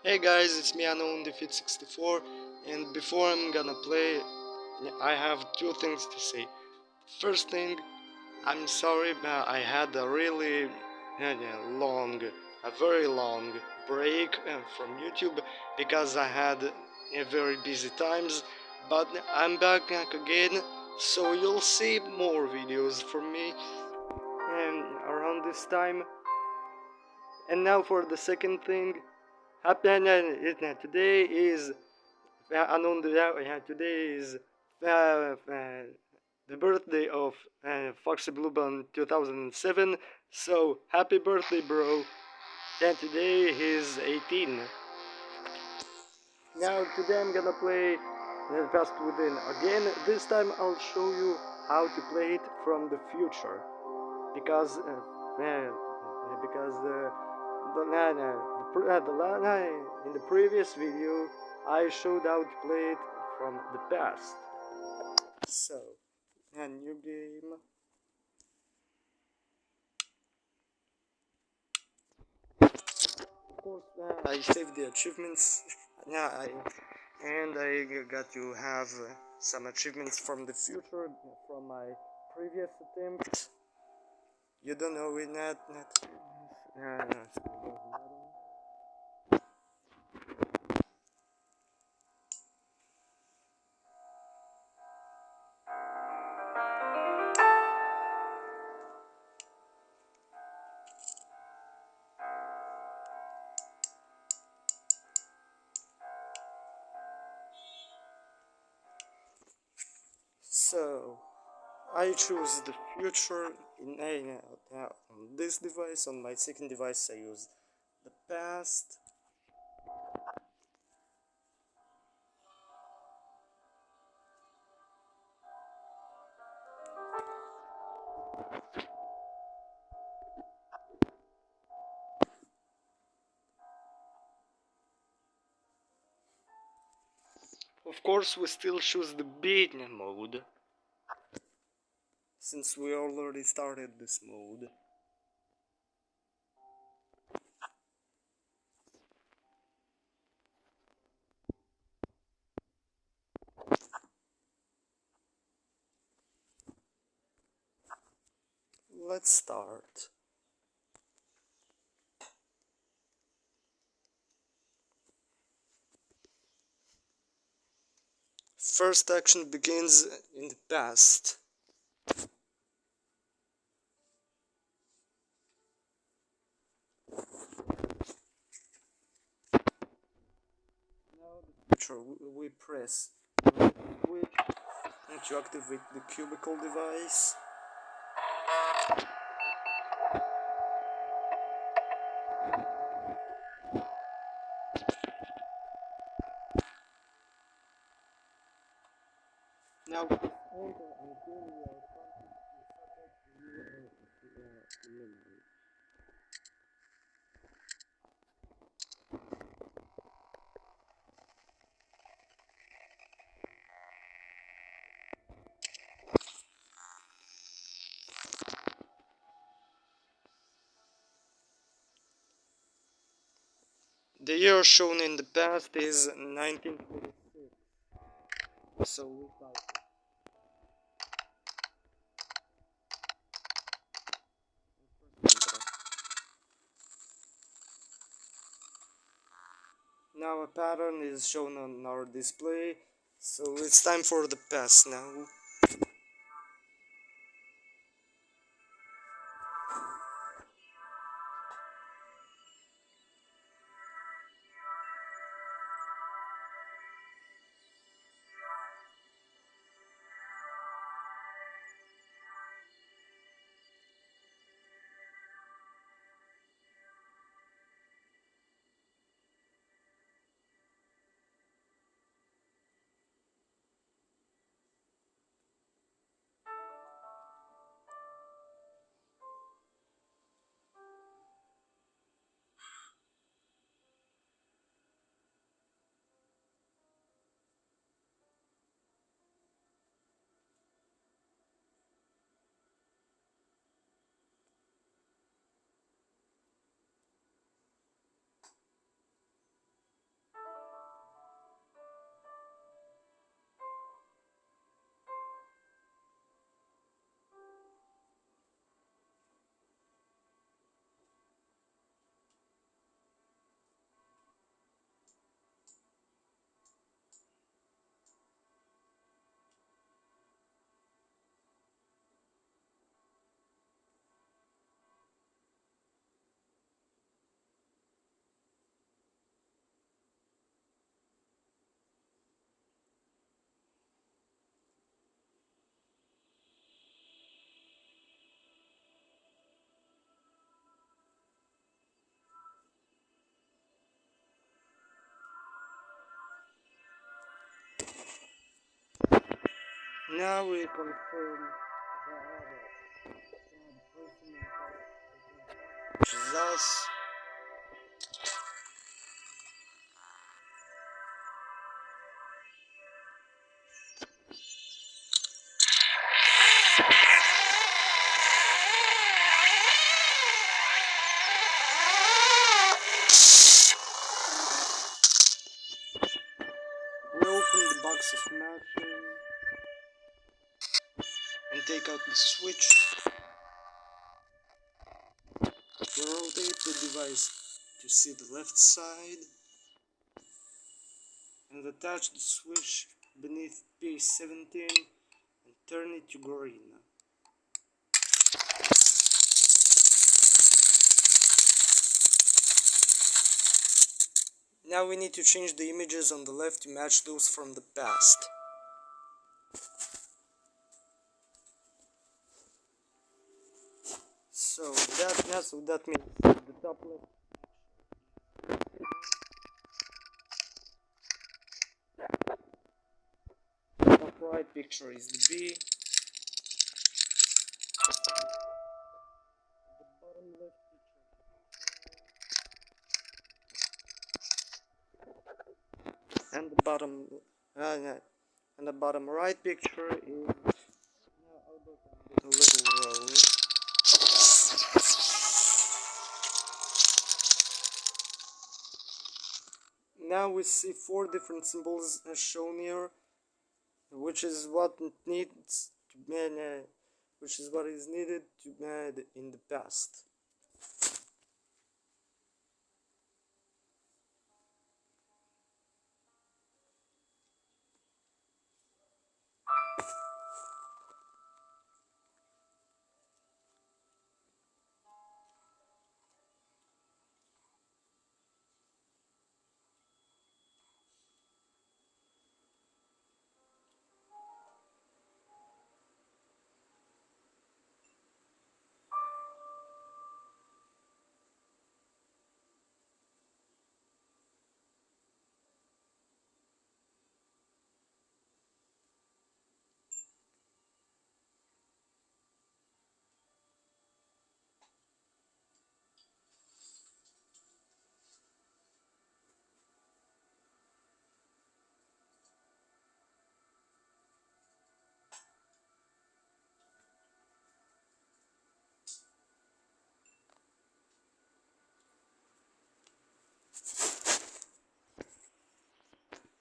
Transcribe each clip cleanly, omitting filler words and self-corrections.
Hey guys, it's me Unknown Defeat 64, and before I'm gonna play, I have two things to say. First thing, I'm sorry, but I had a really a very long break from YouTube because I had very busy times, but I'm back again, so you'll see more videos from me around this time. And now for the second thing, today is today is the birthday of Foxy Bluebun 2007. So happy birthday, bro! And today he's 18. Now today I'm gonna play Past Within again. This time I'll show you how to play it from the future because the in the previous video I showed how to play it from the past. So, a new game. Of course, I saved the achievements. Yeah, and I got to have some achievements from the future from my previous attempt. You don't know it, not. So, I choose the future on this device. On my second device, I use the past. Of course, we still choose the beta mode, since we already started this mode. Let's start. First action begins in the past. Now the future, we press the switch to activate the cubicle device. Now enter until we are prompted to subject to memory. The year shown in the past is 1926. So we type now a pattern is shown on our display, so it's time for the past now. Now we confirm which is us. We open the box of matches and take out the switch. We rotate the device to see the left side and attach the switch beneath P17 and turn it to green. Now we need to change the images on the left to match those from the past. So that means the top left, top right picture is the B, the bottom left picture, and the bottom right picture is a little row. Now we see 4 different symbols as shown here, which is what needs to be, which is what is needed to be made in the past.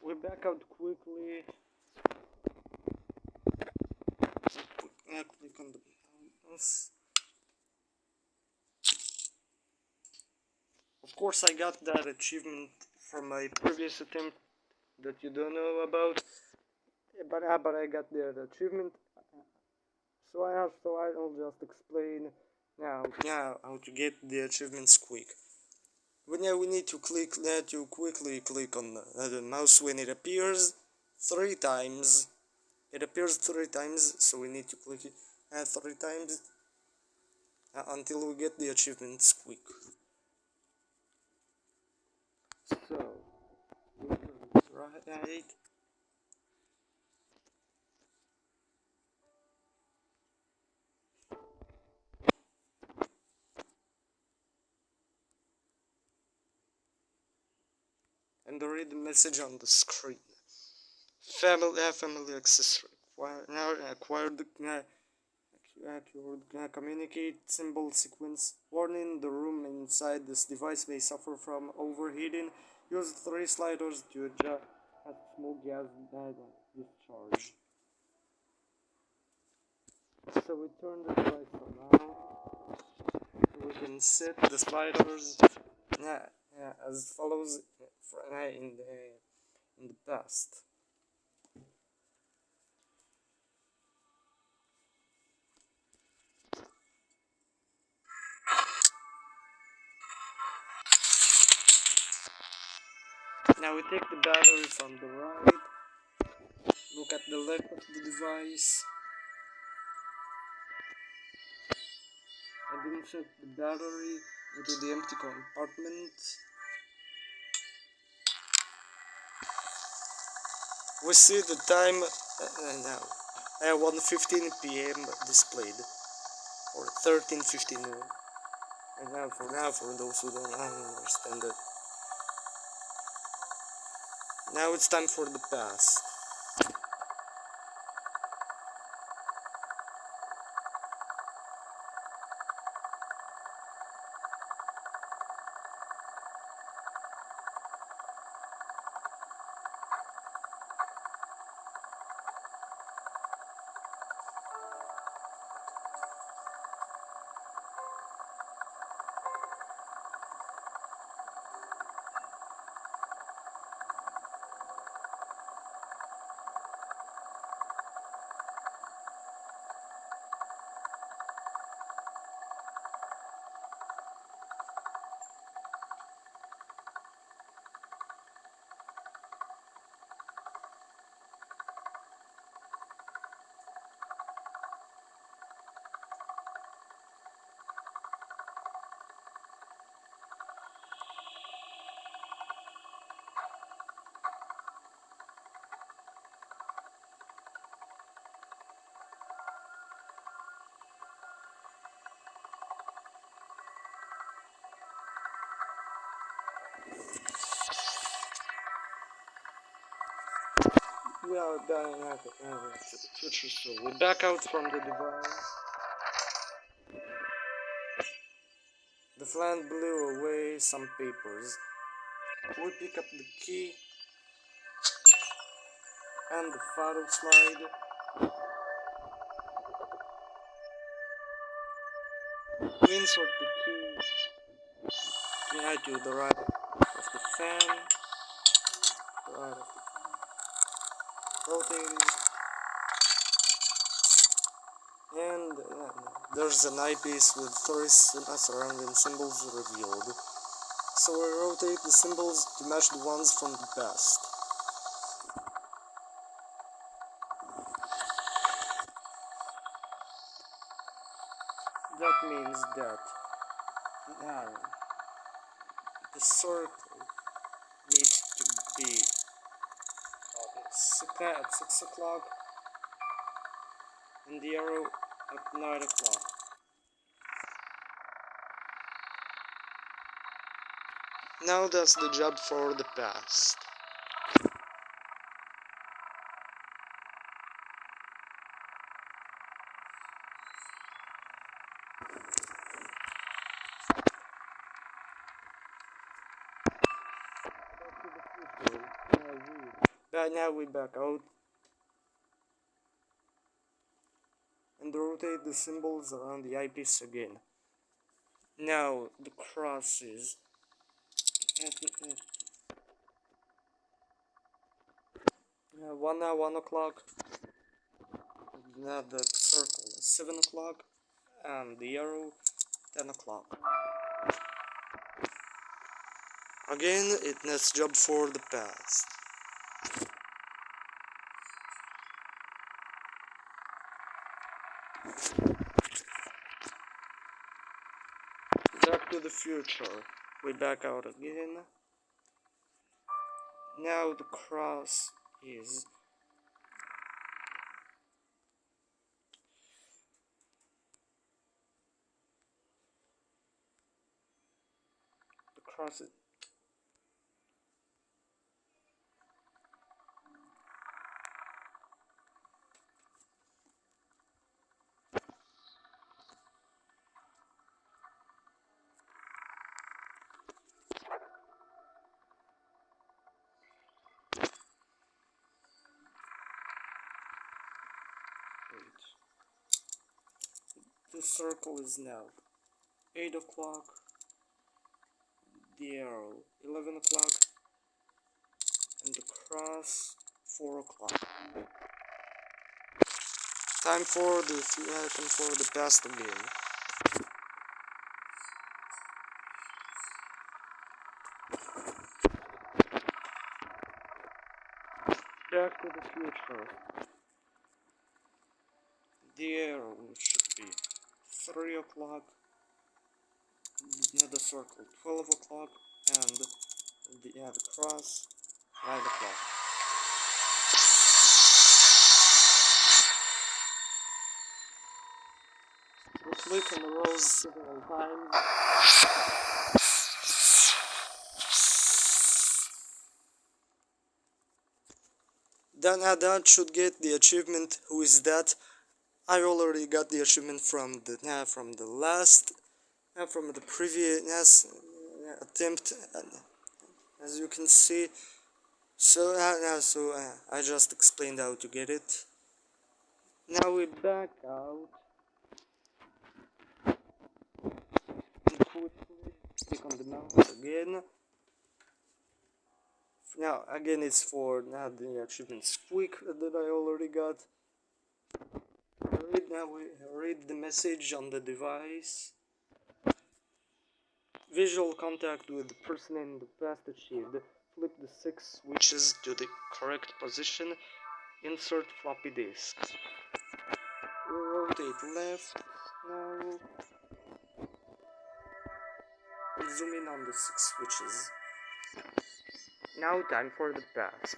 We back out quickly. Click on the mouse. Of course, I got that achievement from my previous attempt that you don't know about. But I got that achievement. So I'll just explain now how to get the achievements quick. We need to quickly click on the mouse when it appears 3 times. It appears 3 times, so we need to click it 3 times until we get the achievements quick. So, right, and read the message on the screen. Family access acquired communicate symbol sequence. Warning: the room inside this device may suffer from overheating. Use 3 sliders to adjust a small gas discharge. So we turn the device on now. We can set the sliders as follows in the past. Now we take the battery from the right, look at the left of the device, and insert the battery into the empty compartment. We see the time now. 1:15 p.m. displayed, or 13:15. And now for those who don't understand it, now it's time for the past. We are back to the future, so we back out from the device. The fan blew away some papers. We pick up the key and the photo slide. We insert the key to the right of the fan, the right of the rotating, and there's an eyepiece with 30 surrounding symbols revealed. So we rotate the symbols to match the ones from the past. That means that now the circle needs to be at 6 o'clock and the arrow at 9 o'clock. Now that's the job for the past. Now we back out and rotate the symbols around the eyepiece again. Now the crosses at 1 o'clock. Now the circle is 7 o'clock and the arrow 10 o'clock. Again, it's job for the past. Back to the future. We back out again. Now the cross is wait. The circle is now 8 o'clock, the arrow 11 o'clock, and the cross 4 o'clock. Time for the past again. Back to the future. The arrow should be 3 o'clock, the circle 12 o'clock, and the cross 9 o'clock. click on the rose several times. Then that should get the achievement. Who is that? I already got the achievement from the last from the previous attempt, as you can see. So I just explained how to get it. Now we back out and quickly click on the mouse again. Now again it's for the achievement squeak that I already got. Now we read the message on the device. Visual contact with the person in the past achieved. Flip the 6 switches to the correct position. Insert floppy disk. We rotate left now. Zoom in on the 6 switches. Now time for the past.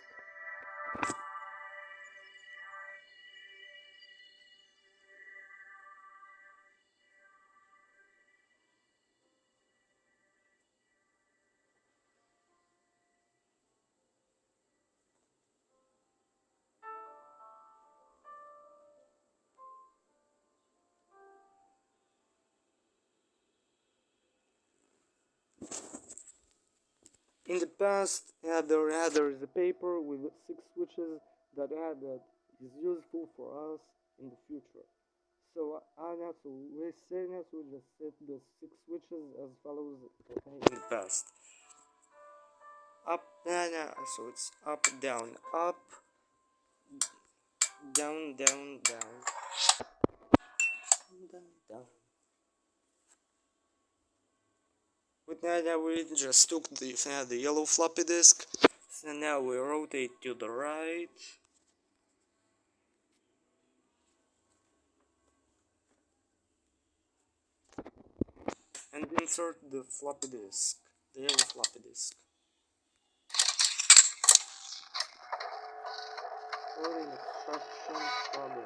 In the past, there is a paper with 6 switches that is useful for us in the future. So we just set the 6 switches as follows in the past. Up, so it's up, down, down, down, down. But now we just took the yellow floppy disk, and now we rotate to the right. And insert the floppy disk, the yellow floppy disk. Loading extraction problem.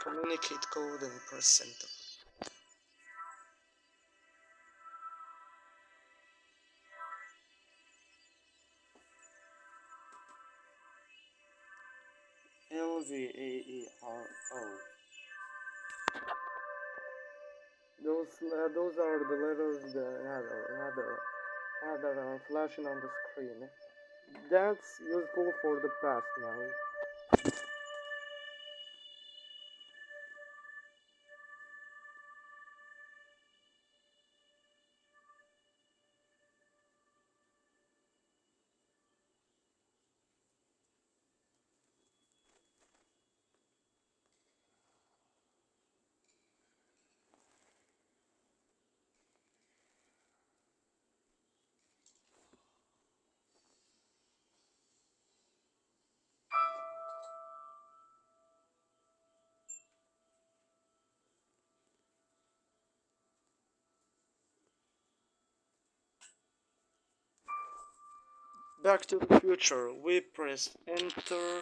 Communicate code and press enter. LVAERO. Those are the letters that are flashing on the screen. That's useful for the past now. Back to the future, we press enter.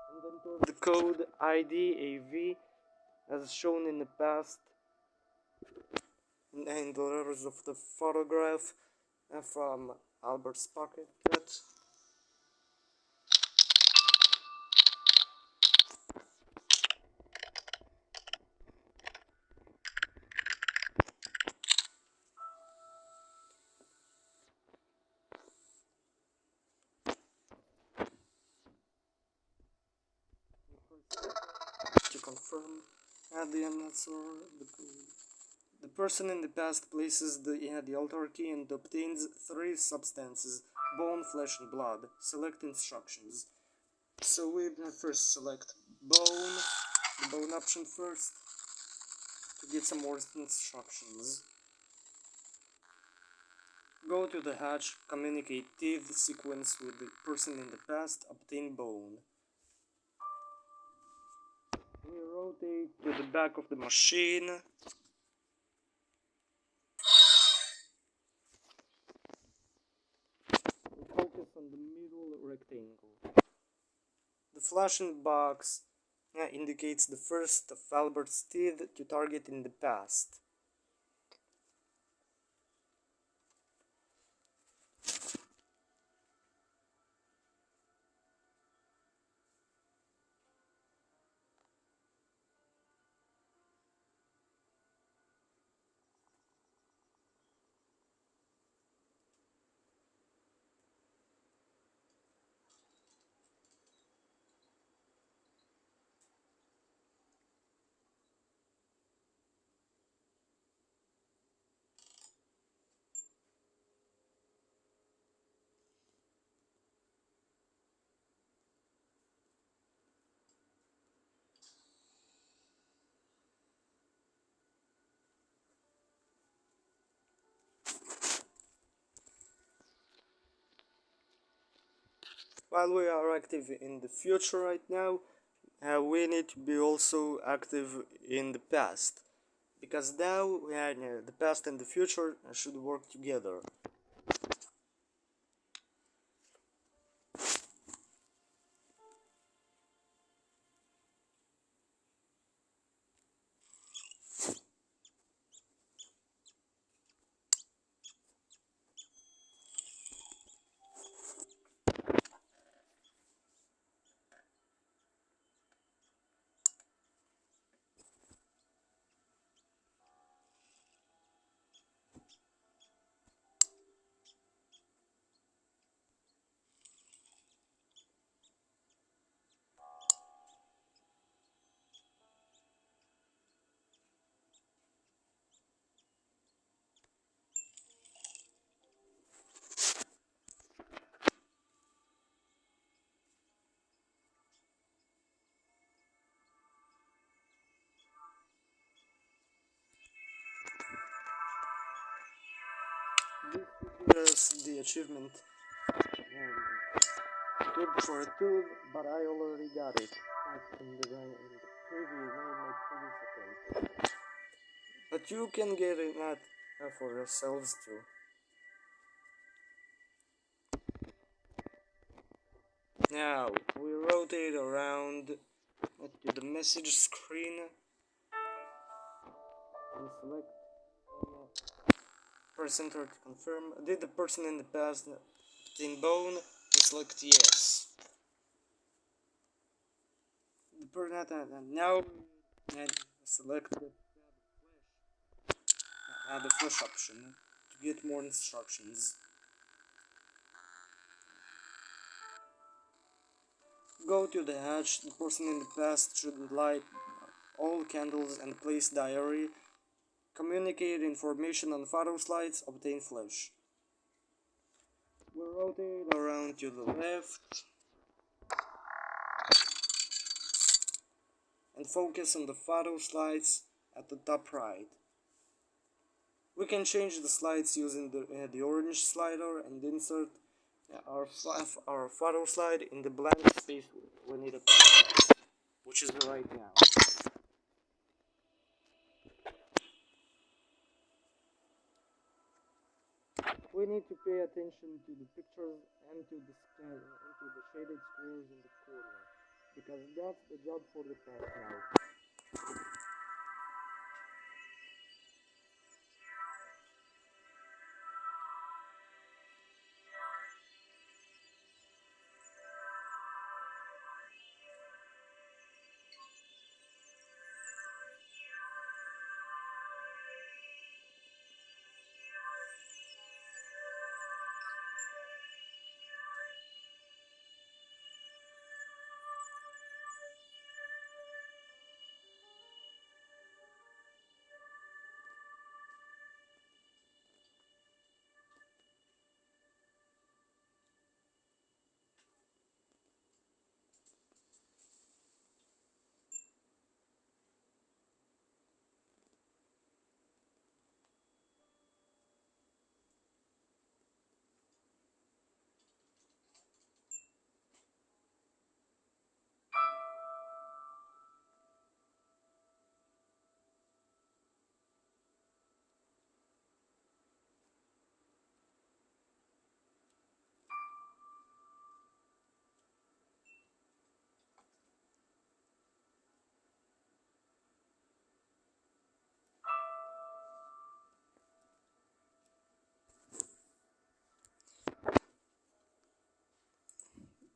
And enter the code IDAV as shown in the past, and the letters of the photograph from Albert's pocket. To confirm, add the answer, the code. The person in the past places the alter key and obtains 3 substances: bone, flesh, and blood. Select instructions. So we first select bone, the bone option first, to get some more instructions. Go to the hatch, communicate teeth sequence with the person in the past, obtain bone. We rotate to the back of the machine. Focus on the middle rectangle. The flashing box indicates the first of Albert's teeth to target in the past. While we are active in the future right now, we need to be also active in the past, because now the past and the future should work together. This is the achievement. Good for a tooth, but I already got it in the previous attempt. But you can get it for yourselves too. Now we rotate around to the message screen and select press enter to confirm. Did the person in the past thin bone? And select yes. The person now select the flash option to get more instructions. Go to the hatch. The person in the past should light all candles and place diary. Communicate information on photo slides. Obtain flash. We'll rotate around to the left and focus on the photo slides at the top right. We can change the slides using the orange slider and insert our photo slide in the blank space we need it, which is right now. We need to pay attention to the pictures and to the shaded squares in the corner, because that's the job for the past now.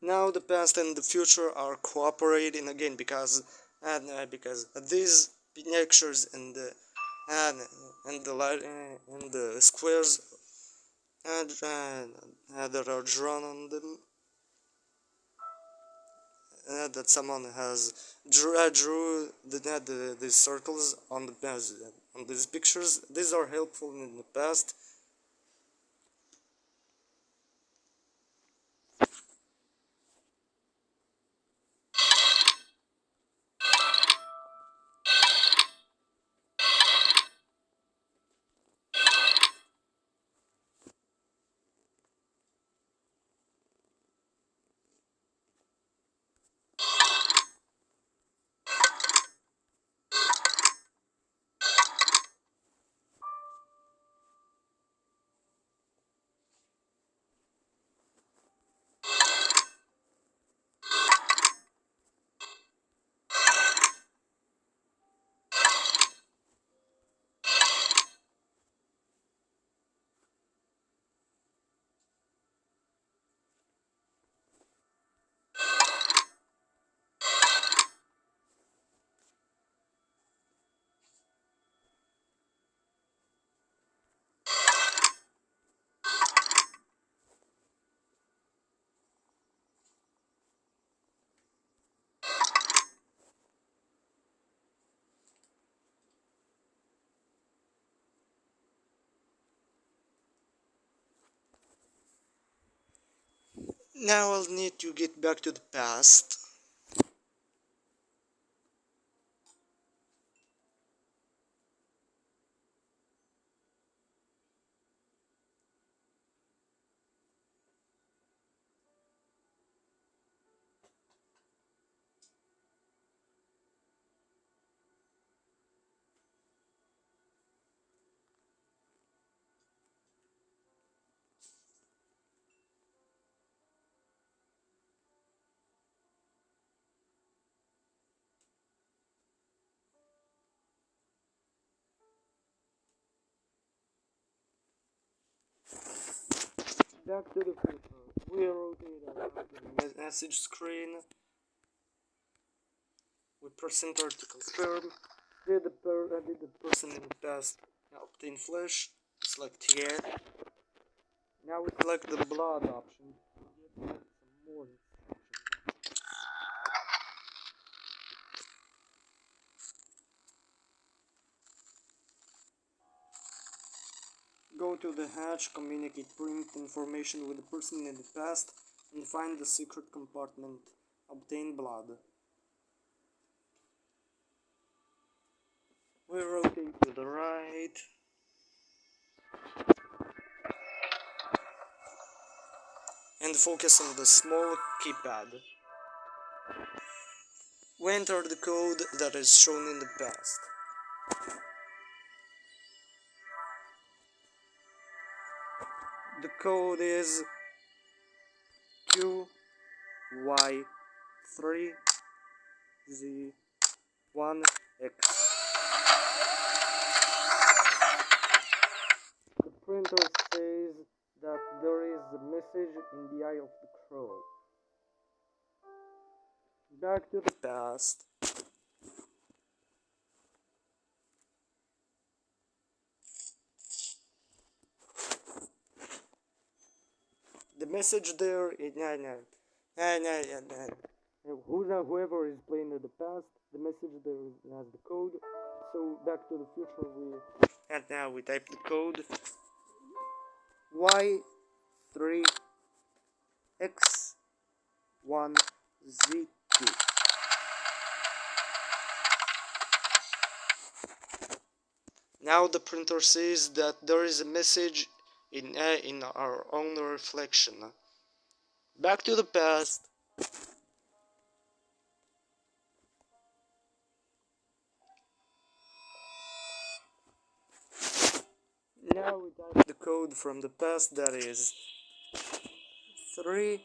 Now the past and the future are cooperating again because these pictures and, and the light and the squares that are drawn on them that someone has drew these circles on the past on these pictures. These are helpful in the past. Now I'll need to get back to the past. Back to the future. We rotate around the message screen. We press enter to confirm. Did the person in the past obtain flesh? Select yes. Now we select the blood option. Some more instructions. Go to the hatch, communicate print information with the person in the past, and find the secret compartment. Obtain blood. We rotate to the right. And focus on the small keypad. We enter the code that is shown in the past. The code is QY3Z1X. The printer says that there is a message in the eye of the crow. Back to the past. The message there is whoever is playing in the past, the message there has the code. So back to the future and now we type the code Y3X1Z2. Now the printer says that there is a message in our own reflection. Back to the past. Now we type the code from the past, that is 312ZYX.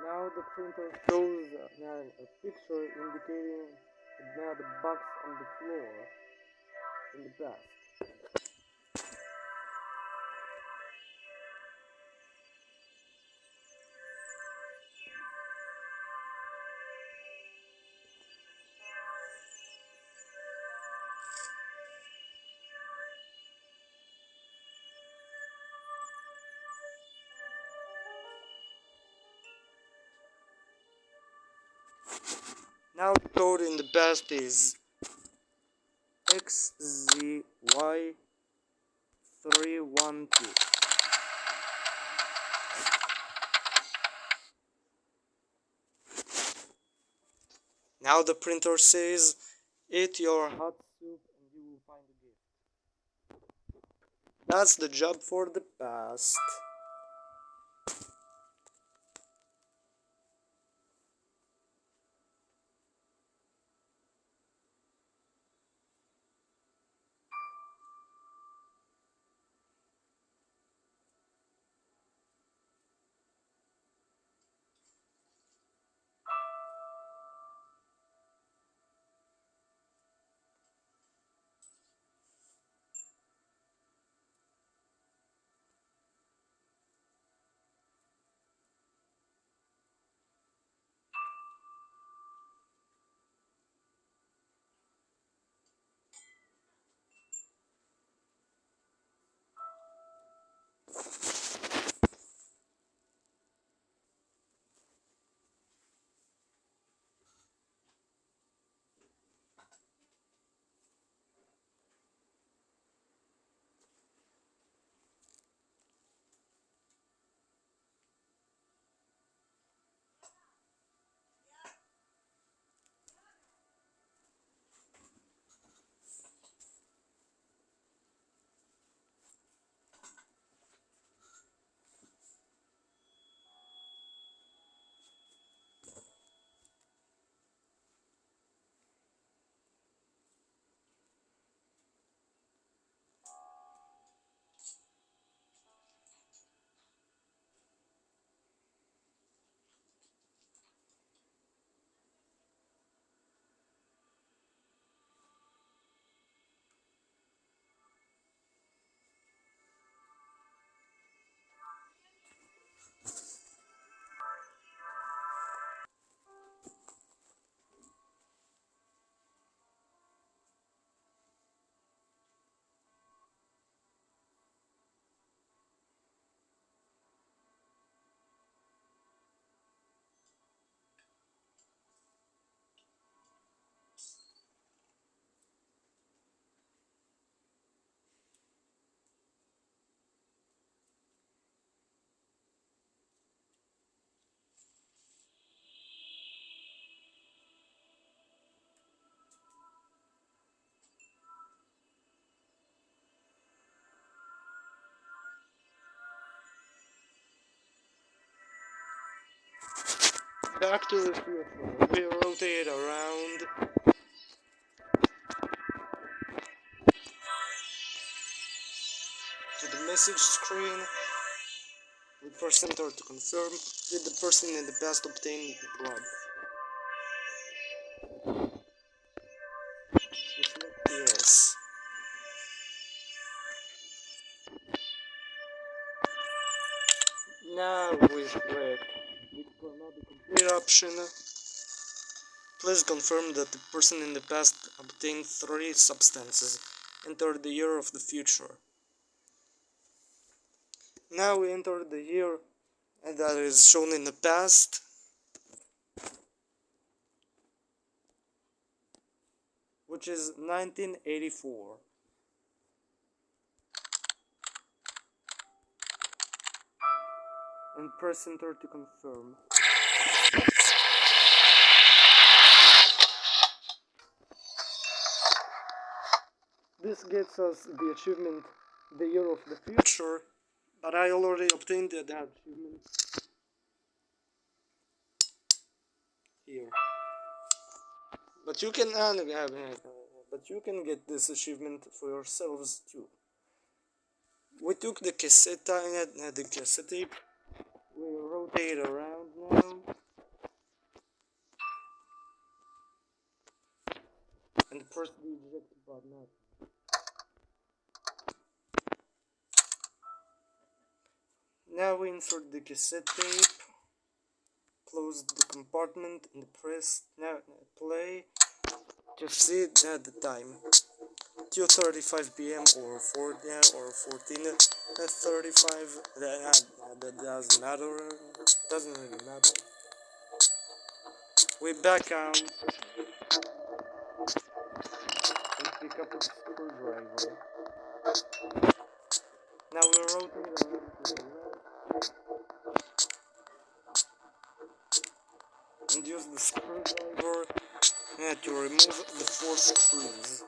Now the printer shows a picture indicating the box on the floor in the past. Now the code in the past is XZY312. Now the printer says, eat your hot soup and you will find a gift. That's the job for the past. Back to the future. We rotate around to the message screen. We press enter to confirm. Did the person in the past obtain blood? Yes. Now we click the complete option. Please confirm that the person in the past obtained 3 substances. Enter the year of the future. Now we enter the year that is shown in the past. Which is 1984. And press enter to confirm. This gets us the achievement, the year of the future, but I already obtained that achievement here. But you can get this achievement for yourselves too. We took the cassette tape. We rotate around now. first the eject button. Now we insert the cassette tape, close the compartment and press now play to see the time. 2:35 p.m. or 4 or 14:35. That doesn't matter. Doesn't really matter. We back out and pick up a screwdriver. Now we rotate around to the left and use the screwdriver to remove the 4 screws.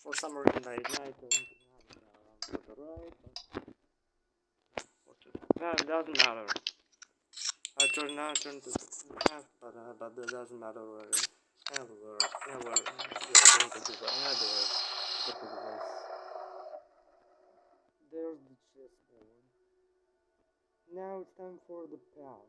For some reason I don't to the right, but doesn't matter. I turn to the left, but that doesn't matter where. We're going to do the device. There's the chessboard. Now it's time for the pass.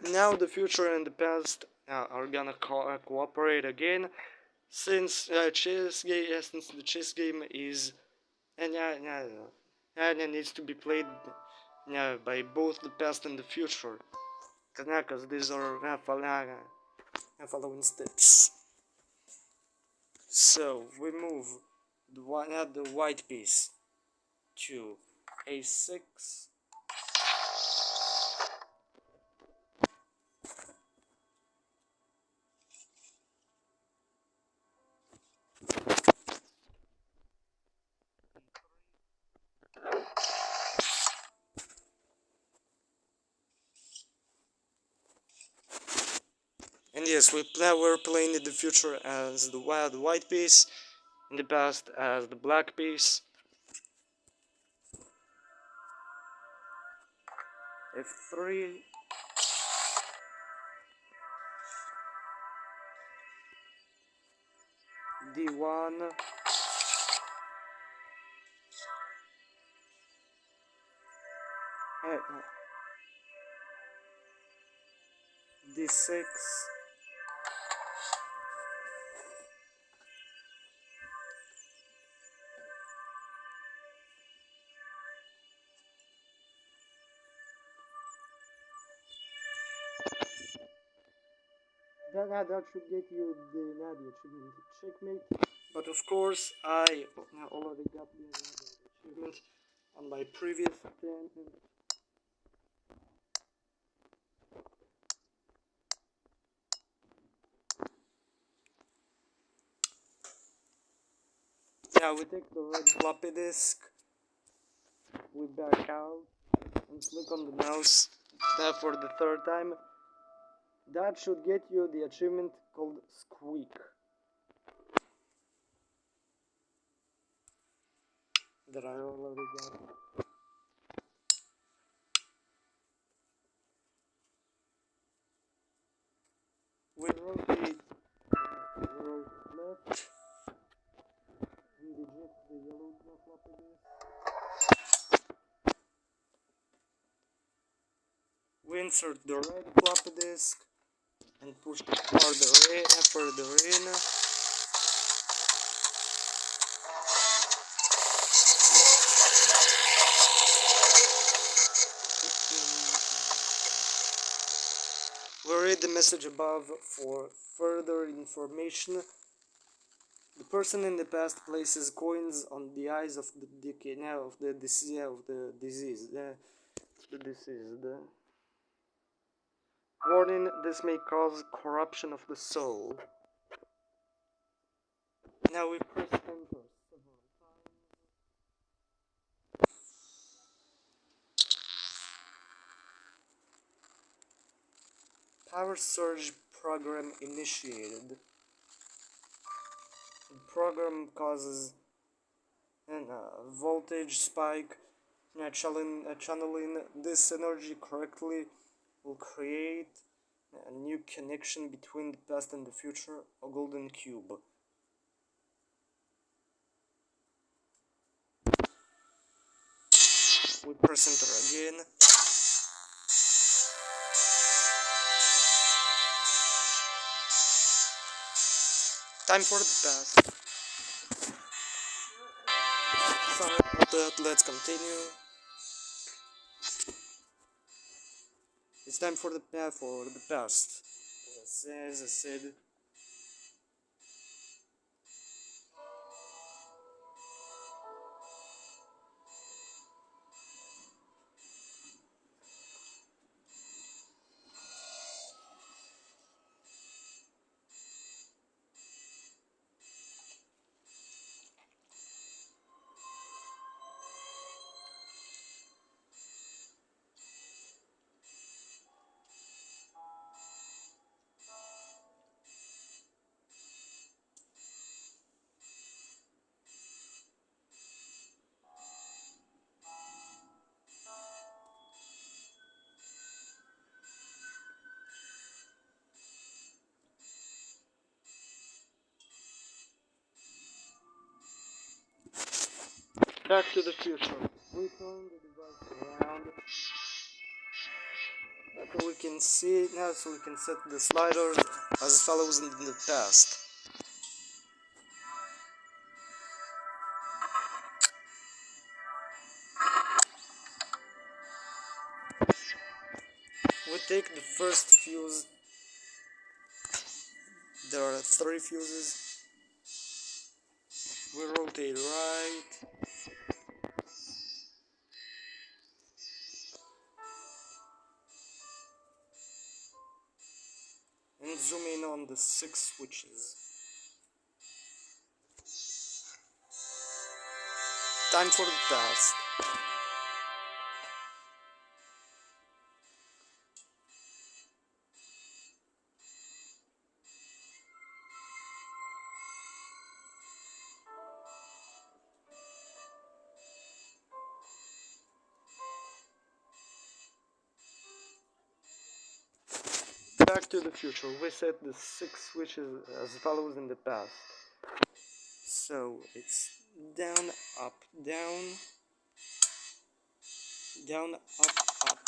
Now the future and the past are gonna cooperate again, since since the chess game is and needs to be played by both the past and the future, cause these are following steps. So we move the white piece to a6. And yes, we're playing in the future as the white piece, in the past as the black piece. F3. D1. D6. That should get you the achievement checkmate. But of course, I already got the achievement on my previous attempt. Now we take the red floppy disk, we back out, and click on the mouse for the third time. That should get you the achievement called Squeak. That I already got. We rotate left, and eject the yellow floppy disk. We insert the red floppy disk and push it further in. We read the message above for further information. The person in the past places coins on the eyes of the deceased. Warning: this may cause corruption of the soul. Now we press enter several times. Power surge program initiated. The program causes a voltage spike. Channeling this energy correctly will create a new connection between the past and the future, a golden cube. We press enter again. Time for the past. Sorry about that, let's continue. It's time for the past. As I said, Back to the Future. We turn the device around so we can see it now, so we can set the sliders as follows in the past. We take the first fuse. There are 3 fuses. We rotate right. And zoom in on the 6 switches. Time for the past. Back to the Future. We set the 6 switches as follows in the past. So it's down, up, down, down, up, up.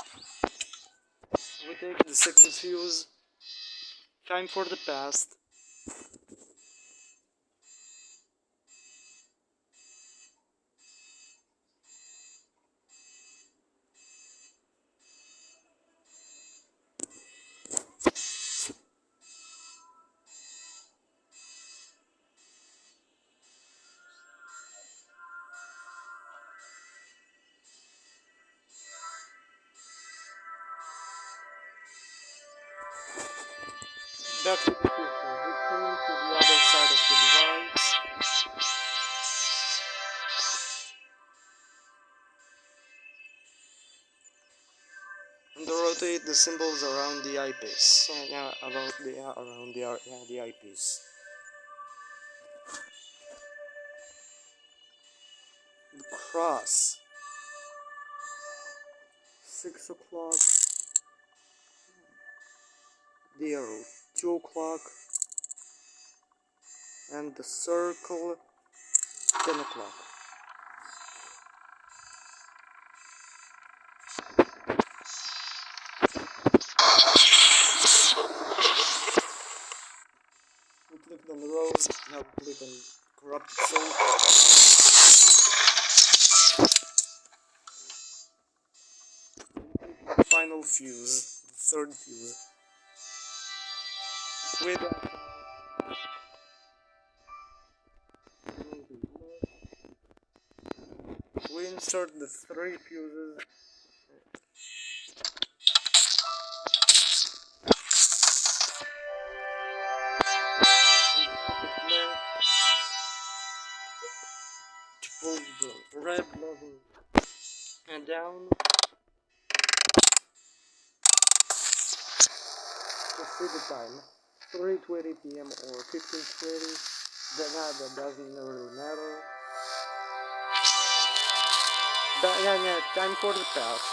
We take the second fuse. Time for the past. back to the future. Return to the other side of the device. And rotate the symbols around the eyepiece. Yeah, around the eyepiece. The cross. 6 o'clock. The arrow. 2 o'clock. And the circle. 10 o'clock. We clicked on the rose. Now click on corrupted soul. Final fuse, the third fuse. With we insert the 3 fuses. To pull the red level and down. To see the time, 3:20 p.m. or 15:20. That doesn't really matter. But yeah, time for the past.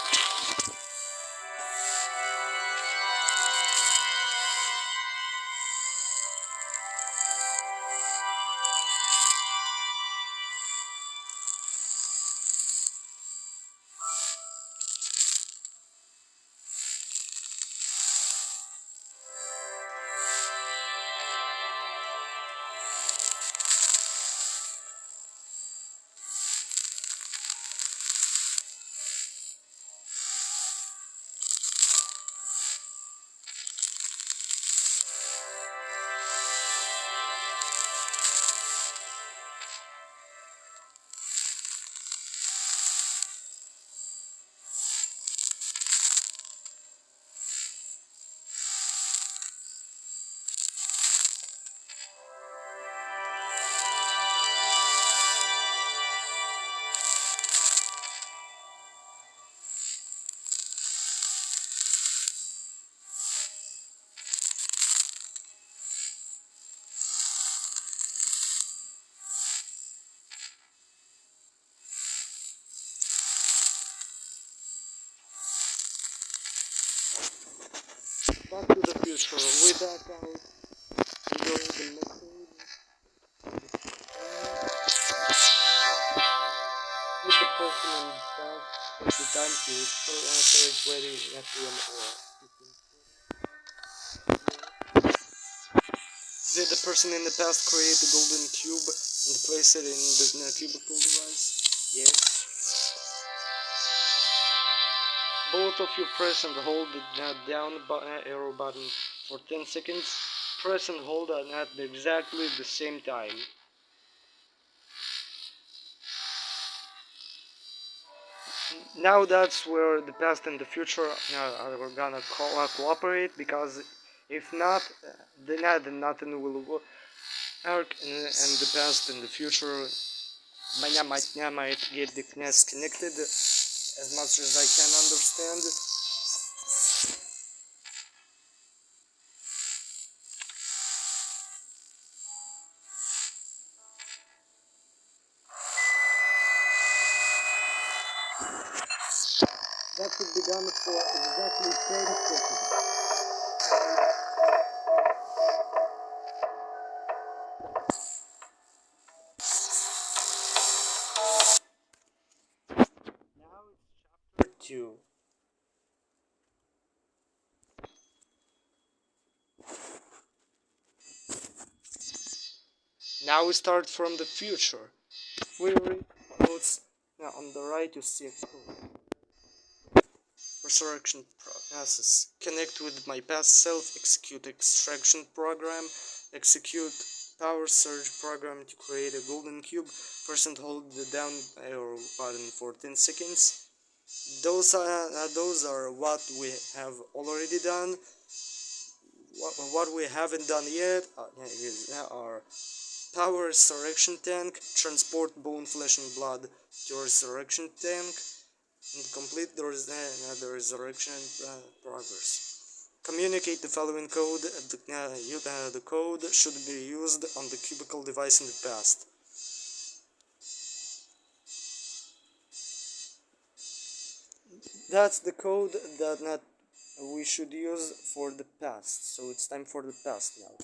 Back to the future. With that out, enjoy the message. With the person in the past, at the time to 3:20 p.m. or 15. Did the person in the past create the golden cube and place it in the cubicle device? Yes. Both of you press and hold the down arrow button for 10 seconds. Press and hold at exactly the same time. Now that's where the past and the future are gonna cooperate, because if not, then nothing will work. And the past and the future might get disconnected as much as I can understand. That could be done for exactly 10 seconds. Now it's chapter 2. Now we start from the future. We read notes. Now on the right you see a code. Resurrection process. Connect with my past self. Execute extraction program. Execute power surge program to create a golden cube. Press and hold the down arrow button for 10 seconds. Those are what we have already done. what we haven't done yet is our power resurrection tank, transport bone, flesh and blood to resurrection tank, and complete the resurrection progress. Communicate the following code. The code should be used on the cubicle device in the past. That's the code that we should use for the past. So it's time for the past now.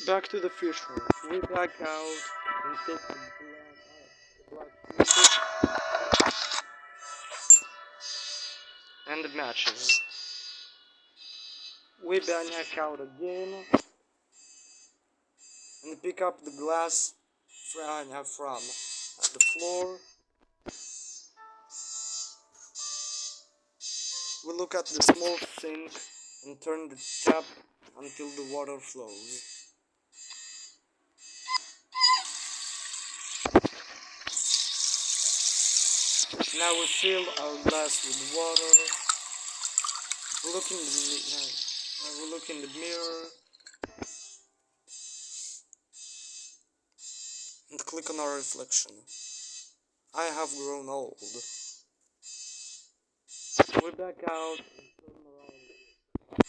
Back to the future. We back out and take the black future and the matches. We back out again and pick up the glass from the floor. We look at the small sink and turn the tap until the water flows. Now we fill our glass with water. We look in the mirror and click on our reflection. I have grown old. We back out and turn around.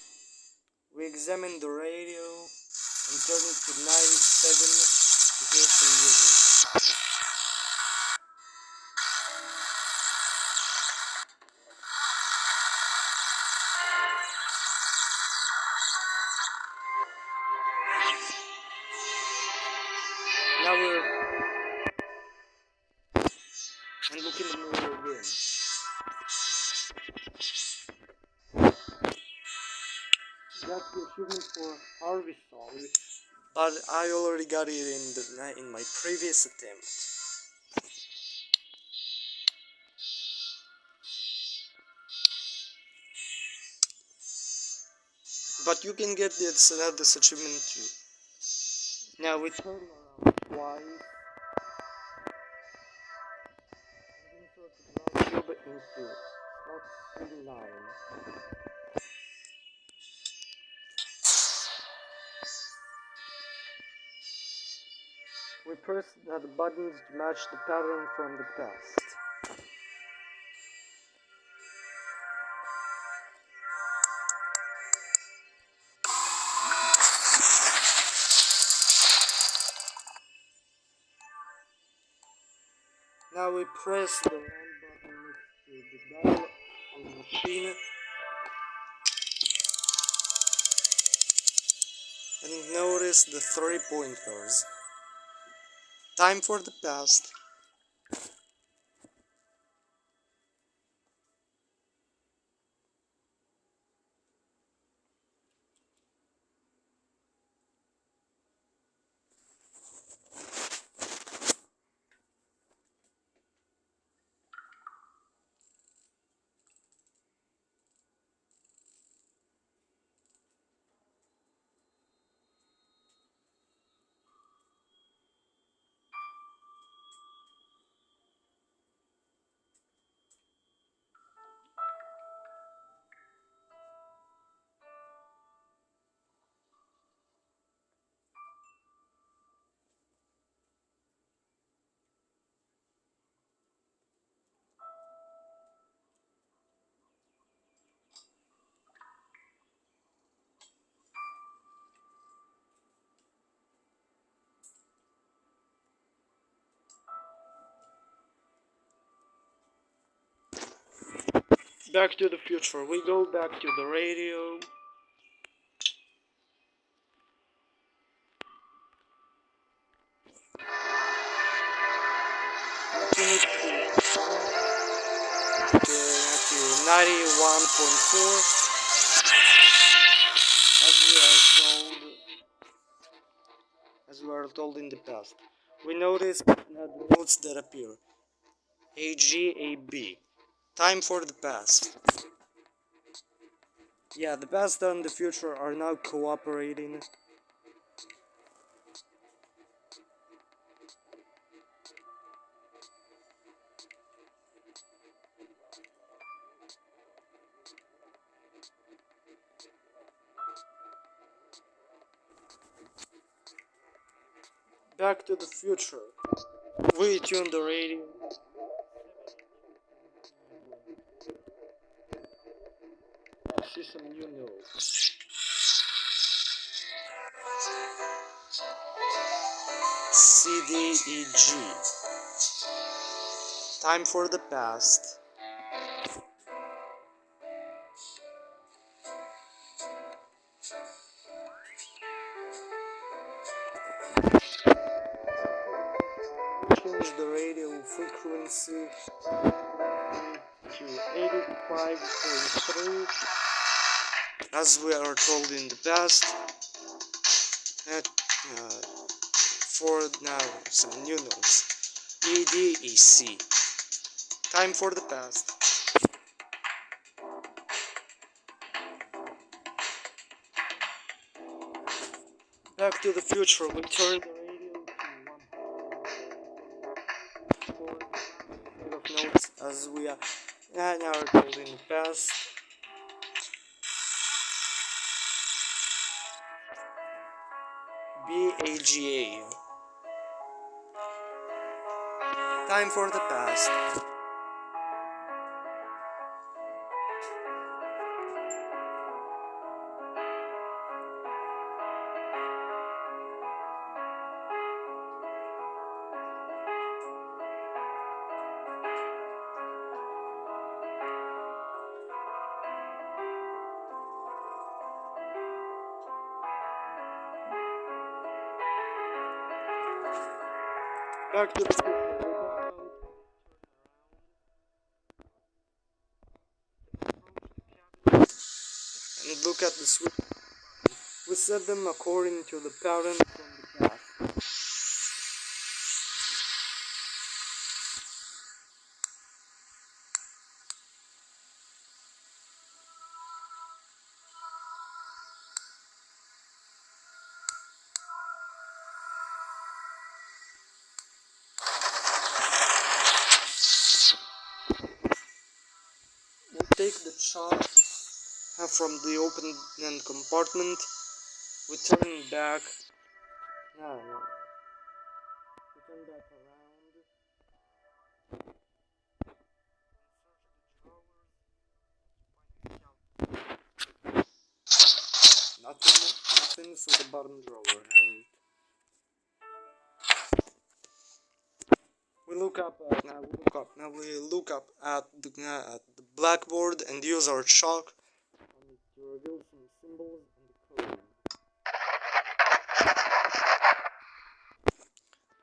We examine the radio and turn it to 97 to hear some music. Now we're and look in the mirror again. That's the achievement for Harvey Song, but I already got it in my previous attempt. But you can get this achievement too. Now we turn around twice. Cube into slot C9. We press the buttons to match the pattern from the past. Now we press the round button next to the dial on the machine and notice the 3 pointers. Time for the past. Back to the future. We go back to the radio. To 91.4. we are told in the past. We notice the notes that appear. AG, AB. Time for the past. Yeah, the past and the future are now cooperating. Back to the future. We tune the radio. See some new notes. C, D, E, G. Time for the past. Change the radio frequency to 85.3, as we are told in the past. For now, some new notes. E, D, E, C. Time for the past. Back to the future. We turn the radio to 1 of notes, as we are now told in the past. BAGA. Time for the past. Back to the future. And look at the switch. We set them according to the pattern from the past. We take the chalk from the open compartment. We turn back. No. We turn back around. Nothing for the bottom drawer. We look up at the blackboard and use our chalk to reveal some symbols and the code.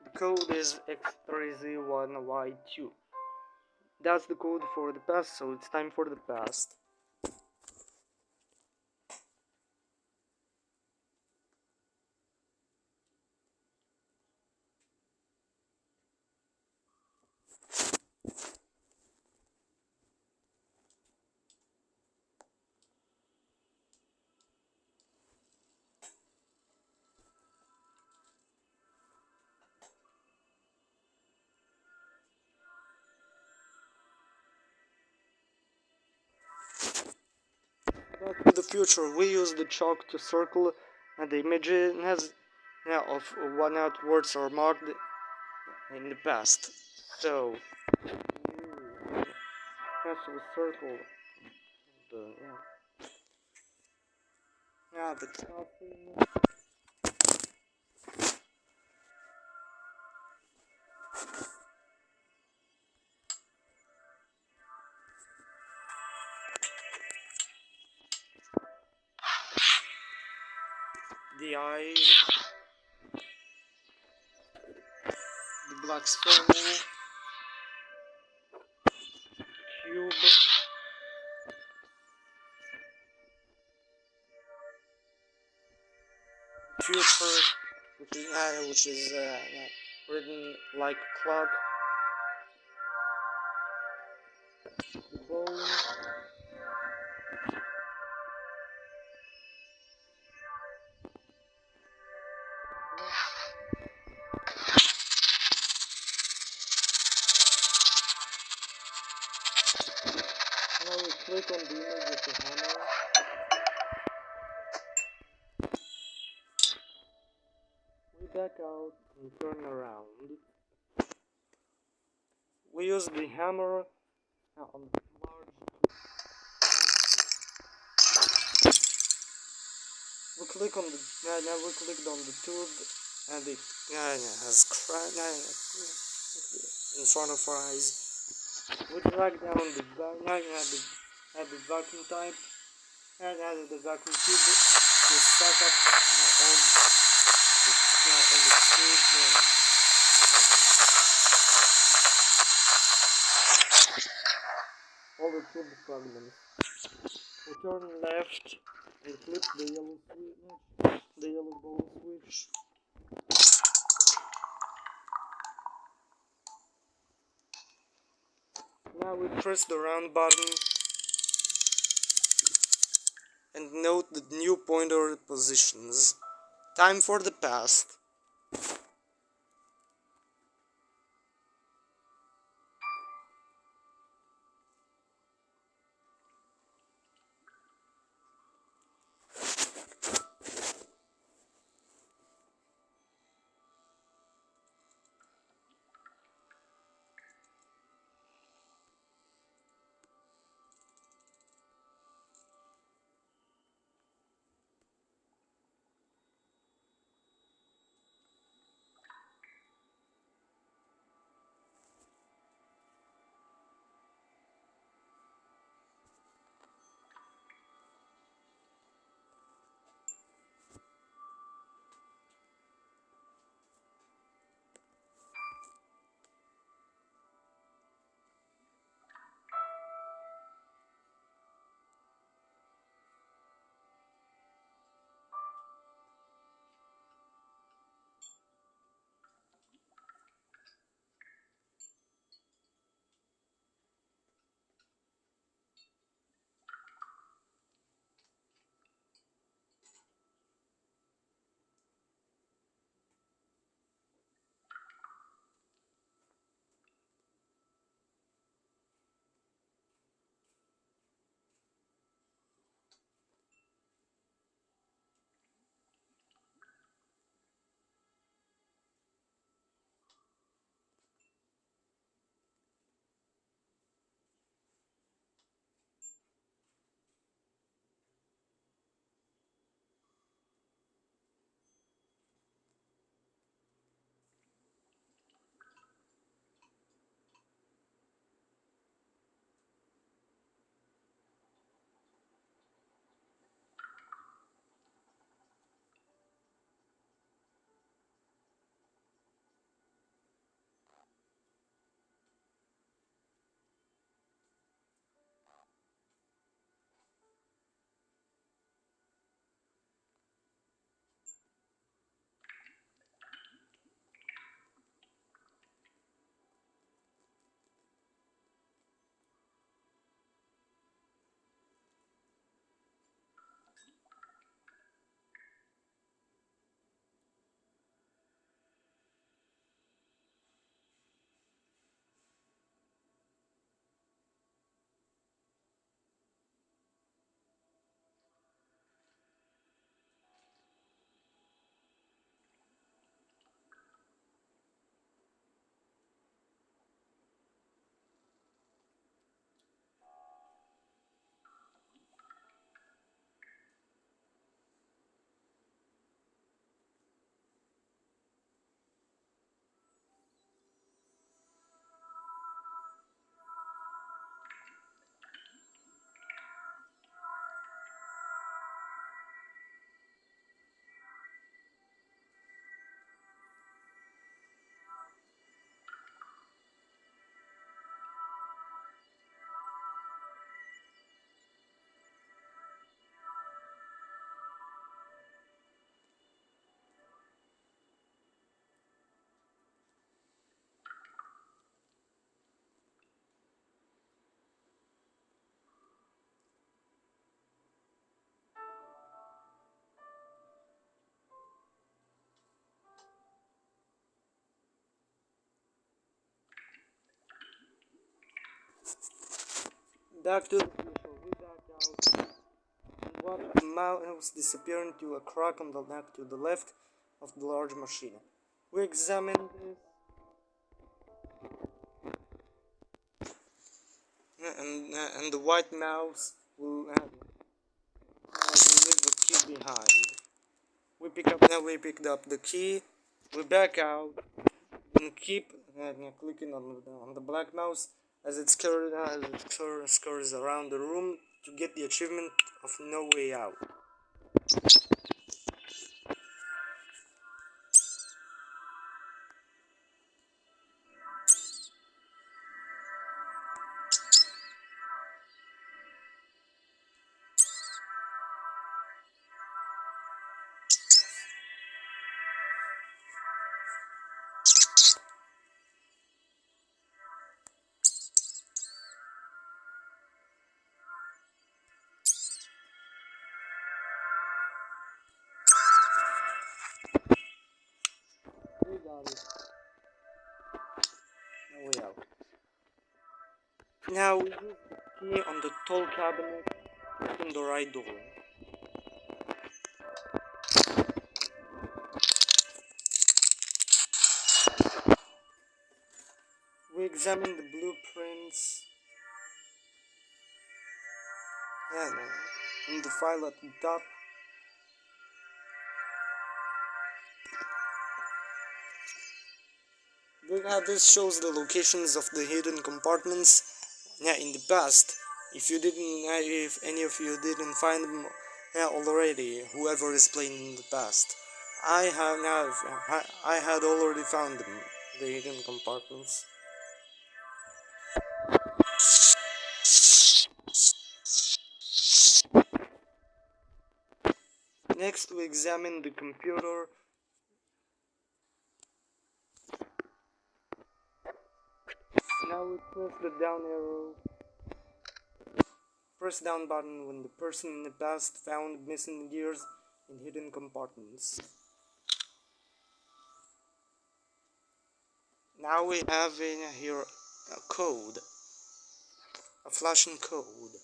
The code is X3Z1Y2. That's the code for the past, so it's time for the past. Back to the future, we use the chalk to circle, and the image has of one out words are marked in the past. So has to circle the topping. The eyes, the black square, cube, future, which which is written like a clock. The bone. Now we click on the image with the hammer. We back out and turn around. We use the hammer on the large. We click on the now we clicked on the tube and it has cracked in front of our eyes. We drag down the vacuum type and add the vacuum tube. We stack up all the tube. All the tube fragments. We turn left and flip the yellow switch, the yellow ball switch. Now we press the round button and note the new pointer positions. Time for the past. Back to the future, we back out and watch the mouse disappear into a crack on the neck to the left of the large machine. We examine this and the white mouse will leave the key behind. We picked up the key. We back out and keep clicking on the black mouse as it scurries around the room to get the achievement of No Way Out. We got it. No Way Out. Now we use the key on the tall cabinet to open the right door. We examine the blueprints and in the file at the top. This shows the locations of the hidden compartments. In the past, if any of you didn't find them already, whoever is playing in the past, I had already found them, the hidden compartments. Next, we examine the computer. Now we press the down arrow. Press down button when the person in the past found missing gears in hidden compartments. Now we have here a code, a flashing code.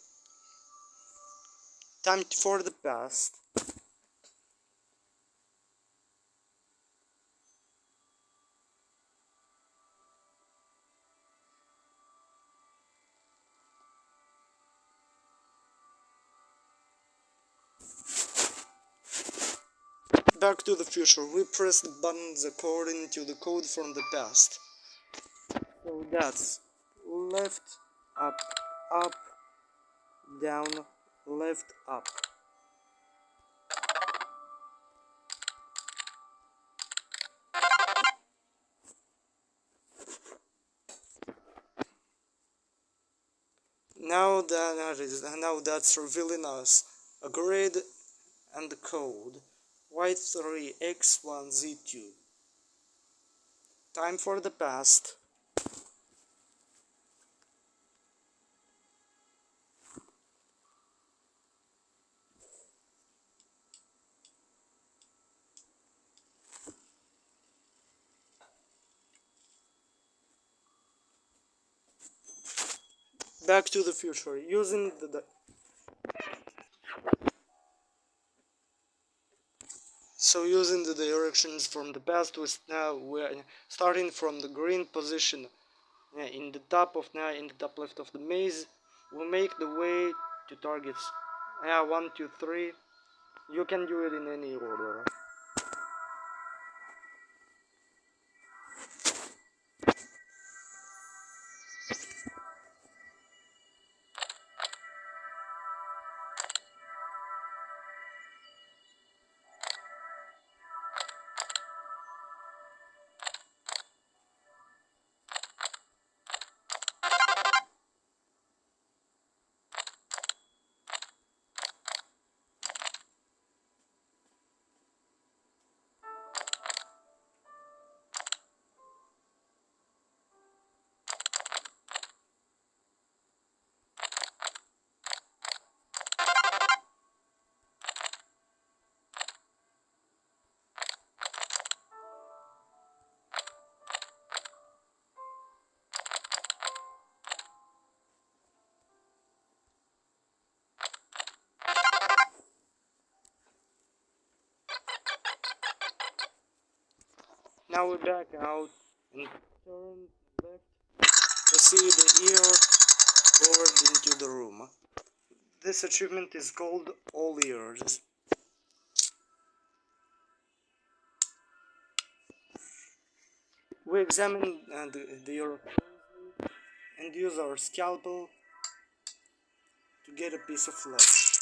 Time for the past. Back to the future, we press the buttons according to the code from the past. So that's left, up, up, down, left, up. Now that's revealing us a grid and the code Y3X1Z2. Time for the past. Back to the future, using the directions from the past, we're starting from the green position in the top left of the maze. We make the way to targets 1, 2, 3. You can do it in any order. Now we back out and turn left to see the ear forward into the room. This achievement is called All Ears. We examine the ear closely and use our scalpel to get a piece of flesh.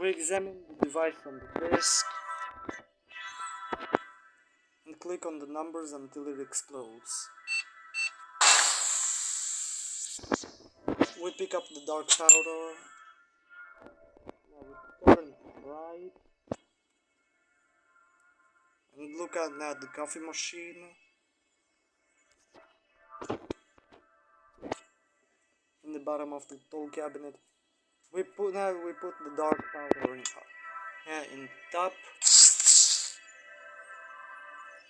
We examine the device on the disc and click on the numbers until it explodes. We pick up the dark powder. Now we turn right and look at the coffee machine. In the bottom of the tool cabinet, we put the dark powder in top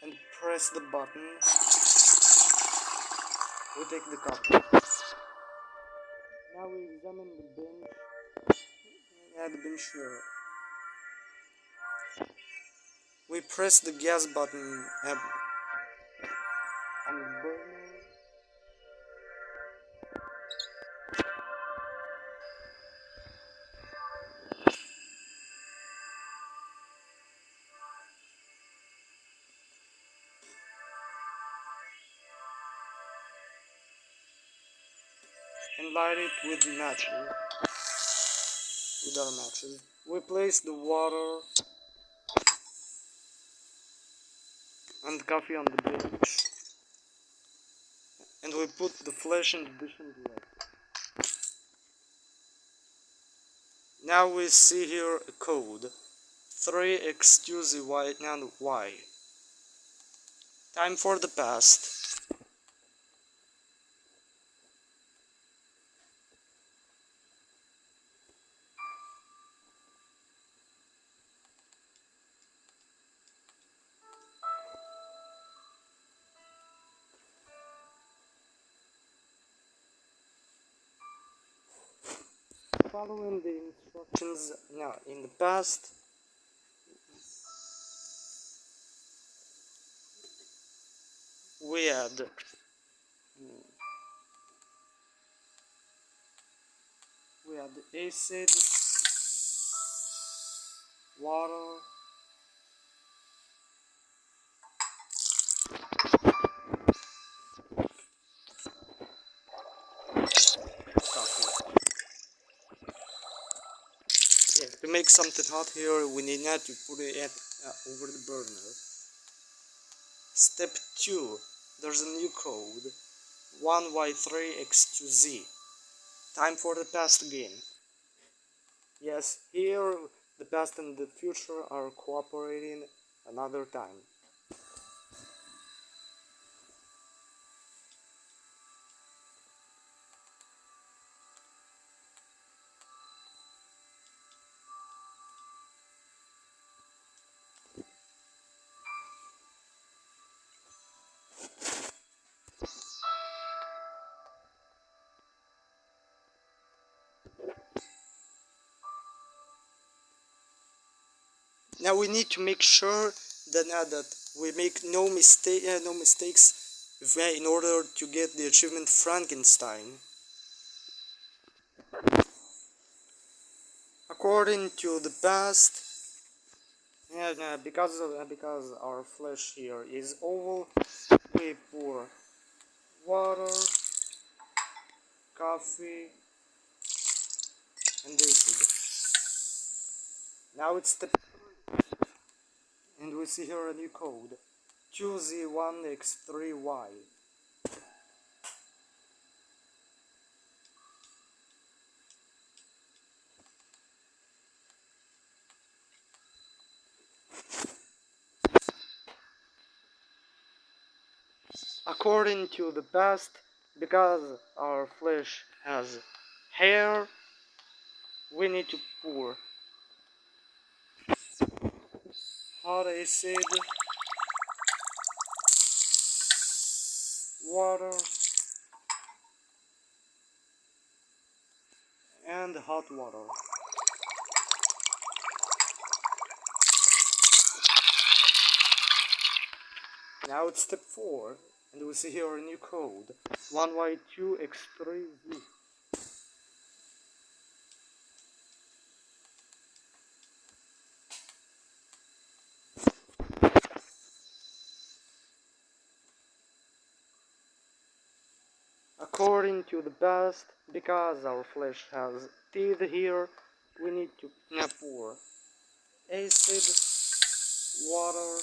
and press the button. We take the coffee. Now we examine the bench. The bench here. We press the gas button on the burner. And light it with matches. With our matches. We place the water and the coffee on the bench. And we put the flesh in the dish and the egg. Now we see here a code. 3x2zy and y. Time for the past. Following the instructions now in the past, we add acid, water, coffee. Yeah, to make something hot here, we need not to put it over the burner. Step 2. There's a new code. 1y3x2z. Time for the past again. Yes, here the past and the future are cooperating another time. Now we need to make sure that we make no mistakes in order to get the achievement Frankenstein. According to the past, because our flesh here is oval, we pour water, coffee, and acid. Now it's the and we see here a new code 2z1x3y. According to the past, because our flesh has hair, we need to pour hot acid, water, and hot water. Now it's step 4, and we see here a new code, 1Y2X3Z. According to the past, because our flesh has teeth here, we need to pour acid, water,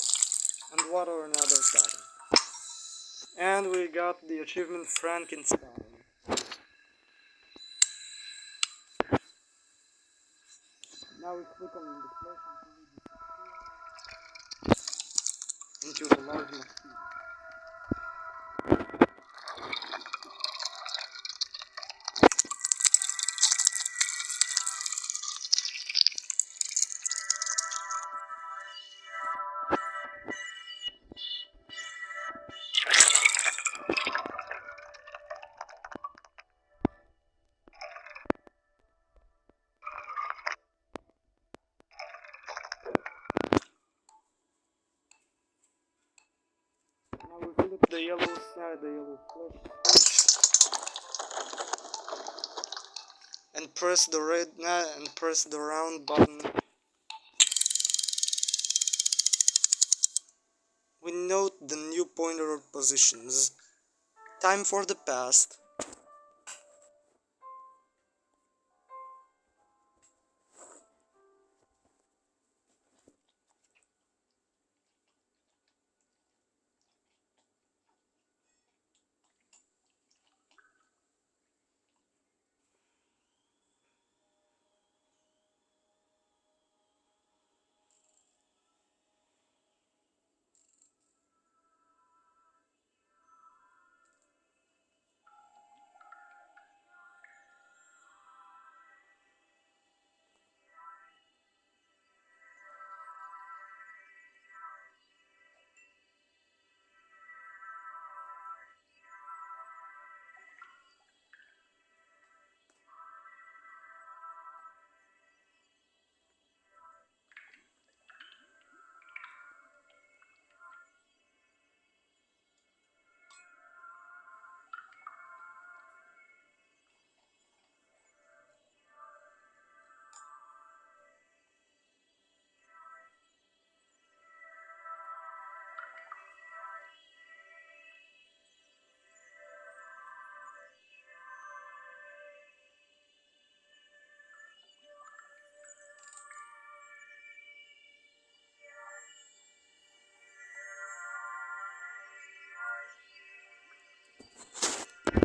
and water another time. And we got the achievement Frankenstein. Now we click on the flesh until we disappear into the large machine. Now we flip the yellow side, the yellow flesh switch, and press the round button. We note the new pointer positions. Time for the past.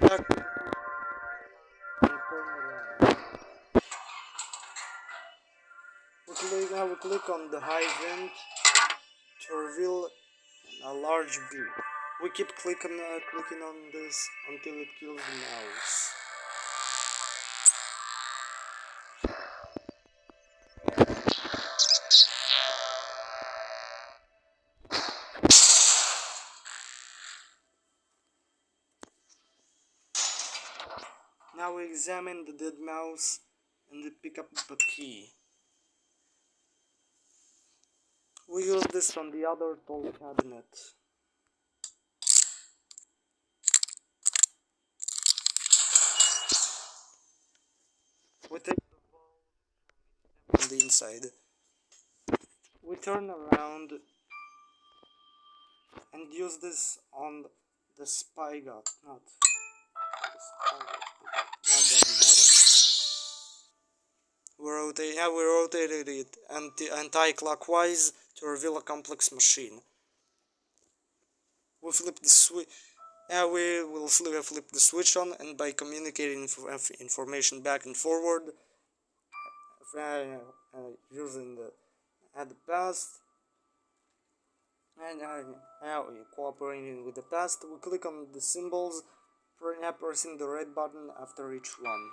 Back and turn around. Now we click on the high vent to reveal a large view. We keep clicking on this until it kills the mouse. Now we examine the dead mouse and pick up the key. We use this on the other tool cabinet. We take the ball on the inside. We turn around and use this on the spy gut. Not the spy gut. That doesn't matter. We rotated it anti-clockwise to reveal a complex machine. We flip the switch. We will flip the switch on, and by communicating information back and forward, using the past, and cooperating with the past, we click on the symbols, pressing the red button after each one.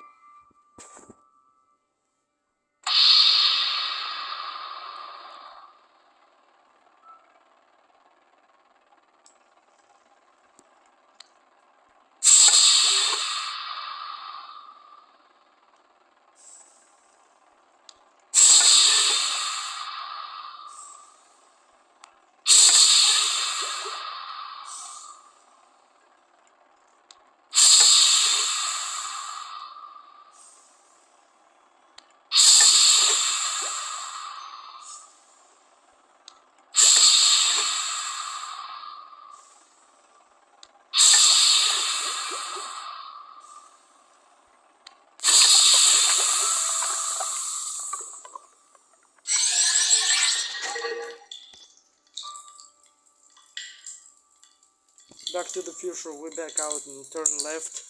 Back to the Future, we back out and turn left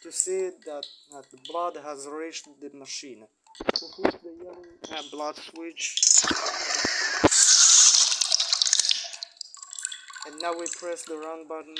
to see that the blood has reached the machine. We push the yellow blood switch, and now we press the run button.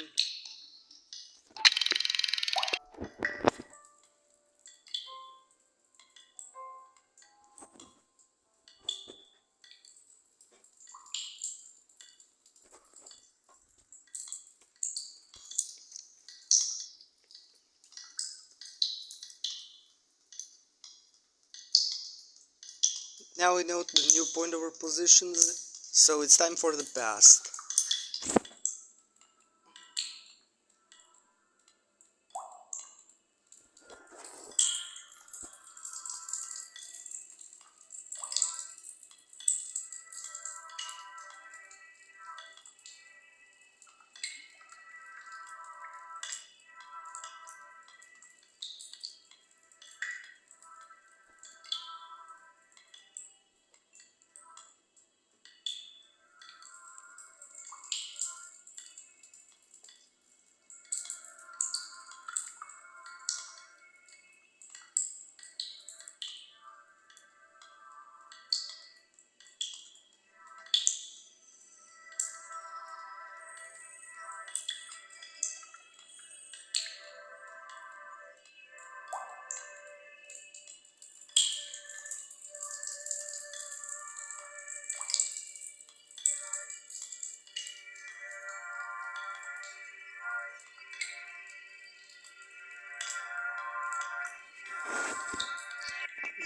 Now we note the new point of our positions, so it's time for the past.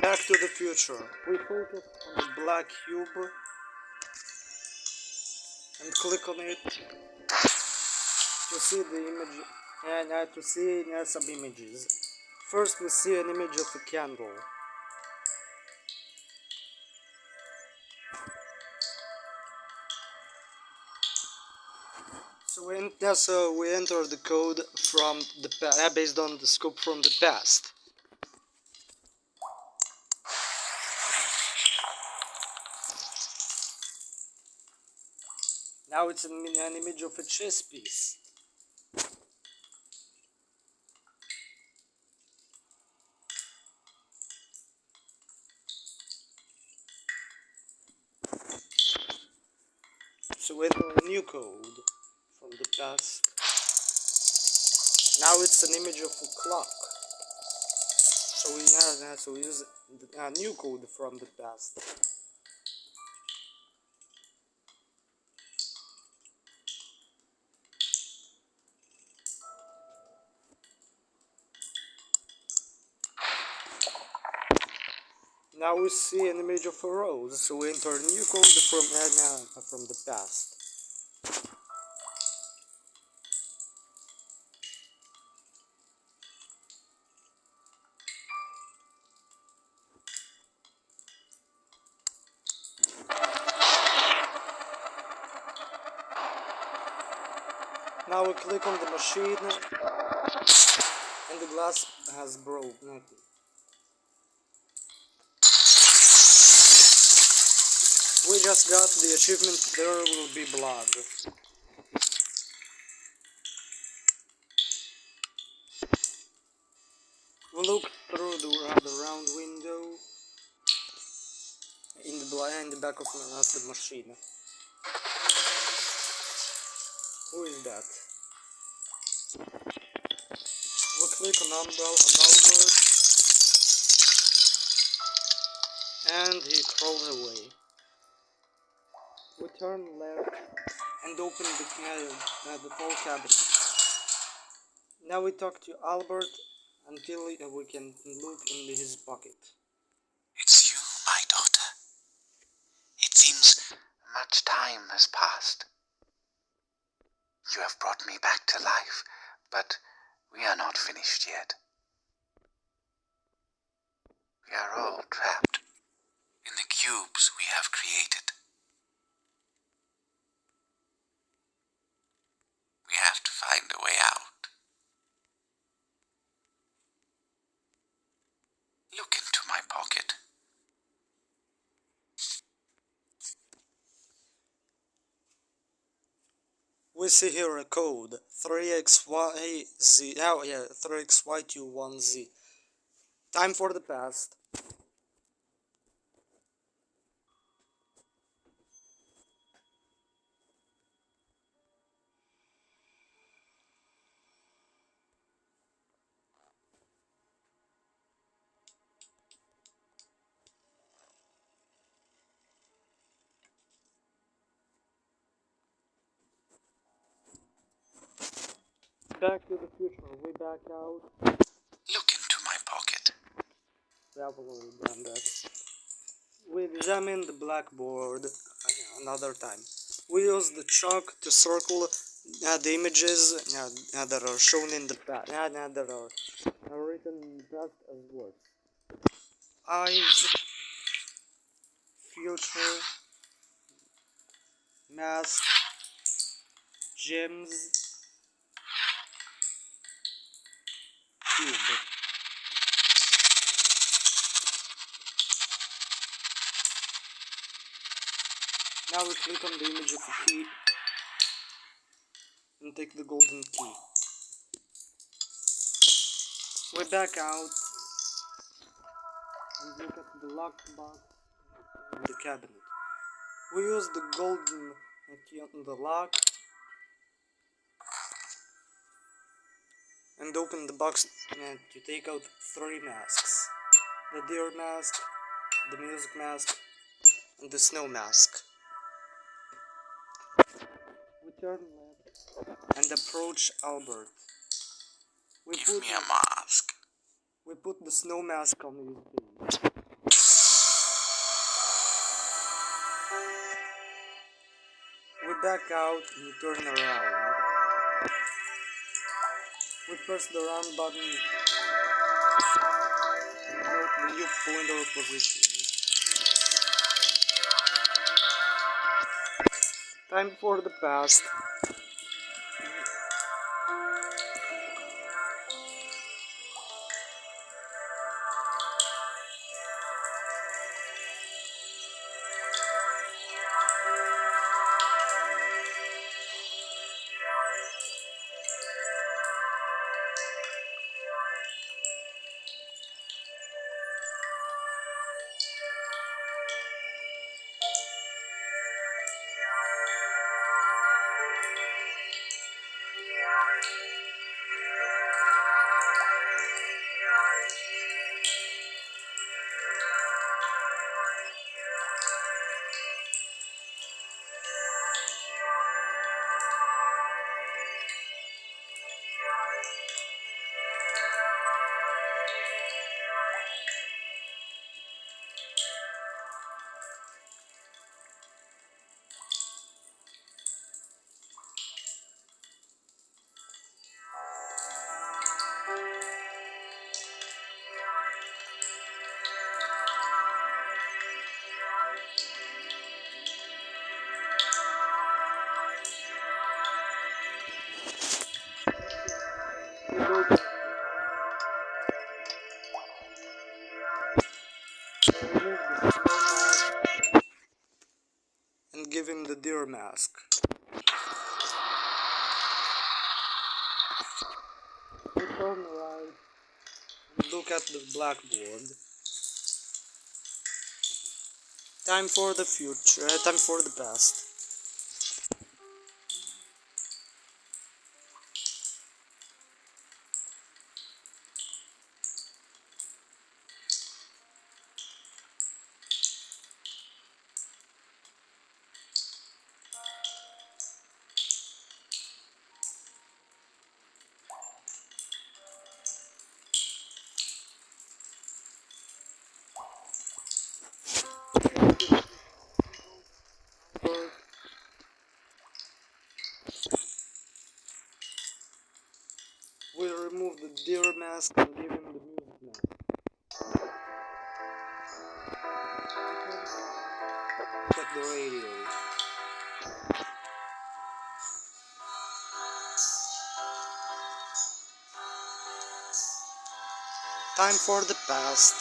Back to the Future. We focus on the black cube and click on it to see the image and to see some images. First we see an image of a candle. So we enter the code from the based on the scope from the past. Now it's an image of a chess piece. So we enter a new code from the past. Now it's an image of a clock. So we use a new code from the past. Now we see an image of a rose, so we enter a new code from the past. Now we click on the machine and the glass has broken. We just got the achievement, there will be blood. We look through the round window in the back of the machine. Who is that? We click on Albert and he crawls away. We turn left and open the whole cabinet. Now we talk to Albert until we can look in his pocket. It's you, my daughter. It seems much time has passed. You have brought me back to life, but we are not finished yet. We are all trapped in the cubes we have created. We have to find a way out. Look into my pocket. We see here a code 3xyz. Oh yeah, 3xy21z. Time for the past. Back to the future. We back out. Look into my pocket. We have already done that. We examine the blackboard another time. We use the chalk to circle the images that are shown in the past, that are written in the past as words. Eyes, future, mask, gems, cube. Now we click on the image of a key and take the golden key. We back out and look at the locked box in the cabinet. We use the golden key on the lock and open the box to take out 3 masks. The deer mask, the music mask, and the snow mask. We turn left and approach Albert. Give me a mask. We put the snow mask on his face. We back out and turn around. We press the round button and note the new pointer position. Time for the past. And give him the deer mask. We turn right and look at the blackboard. Time for the future, time for the past. We remove the deer mask and give him the music mask. Check the radio. Time for the past.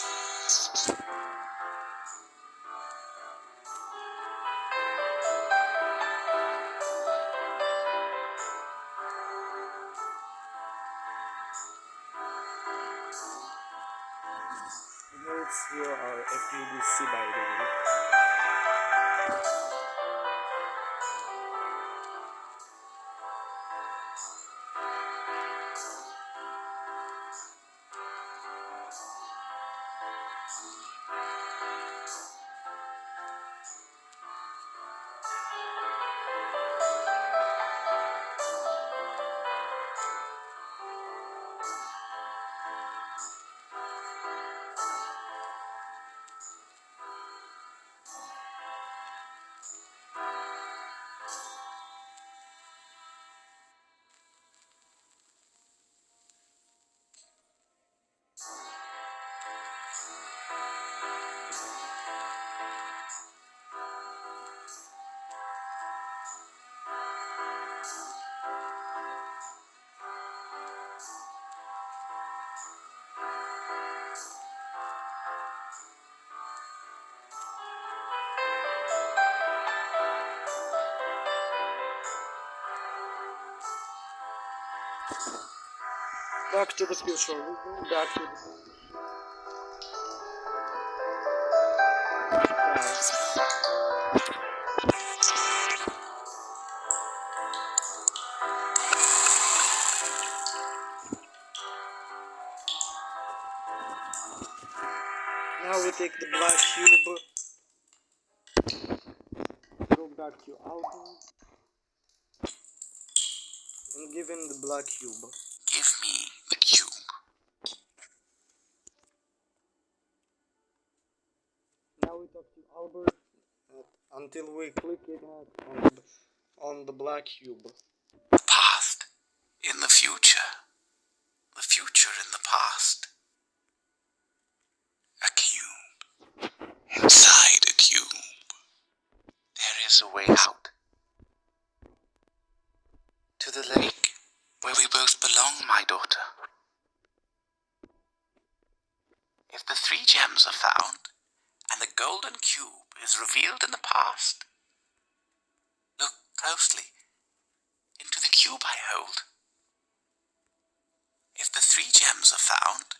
here are FUDC by the way. Back to the future. We go back to the past. Now we take the black cube, go back to album, and give him the black cube. Give me the cube. Now we talk to Albert until we click it on the black cube. The past in the future. The future in the past. A cube. Inside a cube. There is a way out. To the lake, where we both belong, my daughter. If the 3 gems are found, and the golden cube is revealed in the past, look closely into the cube I hold. If the 3 gems are found,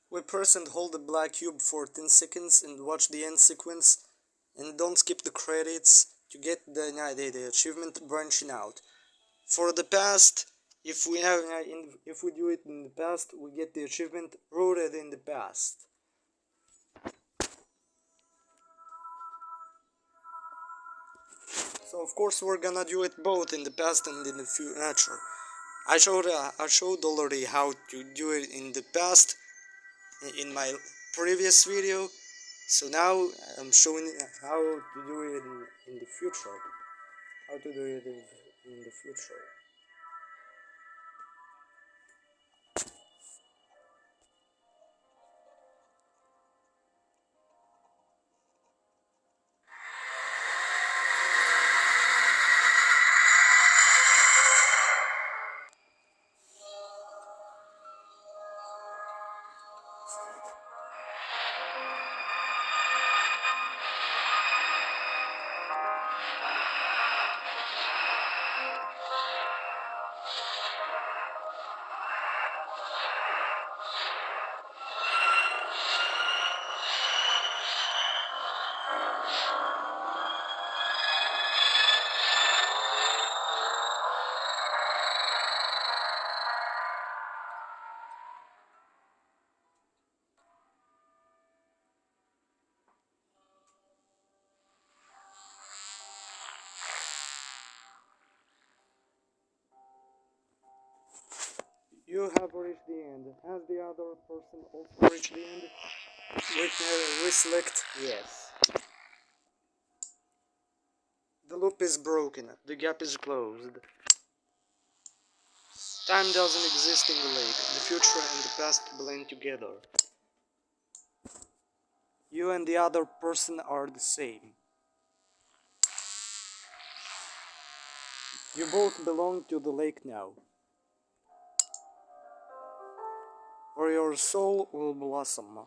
We press and hold the black cube for 10 seconds and watch the end sequence, and don't skip the credits to get the achievement branching out. For the past, if we do it in the past, we get the achievement rooted in the past. So of course we're gonna do it both in the past and in the future. I showed already how to do it in the past in my previous video, so now I'm showing how to do it in the future. How to do it in the future. You have reached the end. Has the other person also reached the end? We select yes. The loop is broken. The gap is closed. Time doesn't exist in the lake. The future and the past blend together. You and the other person are the same. You both belong to the lake now, where your soul will blossom.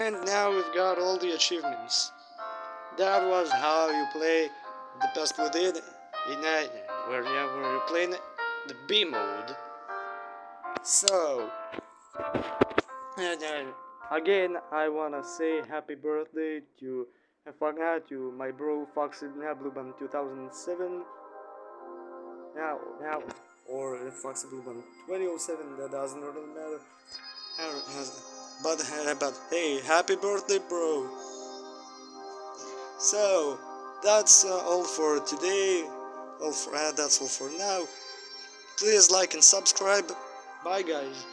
And now we've got all the achievements. That was how you play the best we did in where you playing the B mode. So, and, again, I wanna say happy birthday to my bro Foxy Blueband 2007. Now, or Foxy Blueband 2007. That doesn't really matter. But hey, happy birthday, bro! So that's all for today. That's all for now. Please like and subscribe. Bye, guys.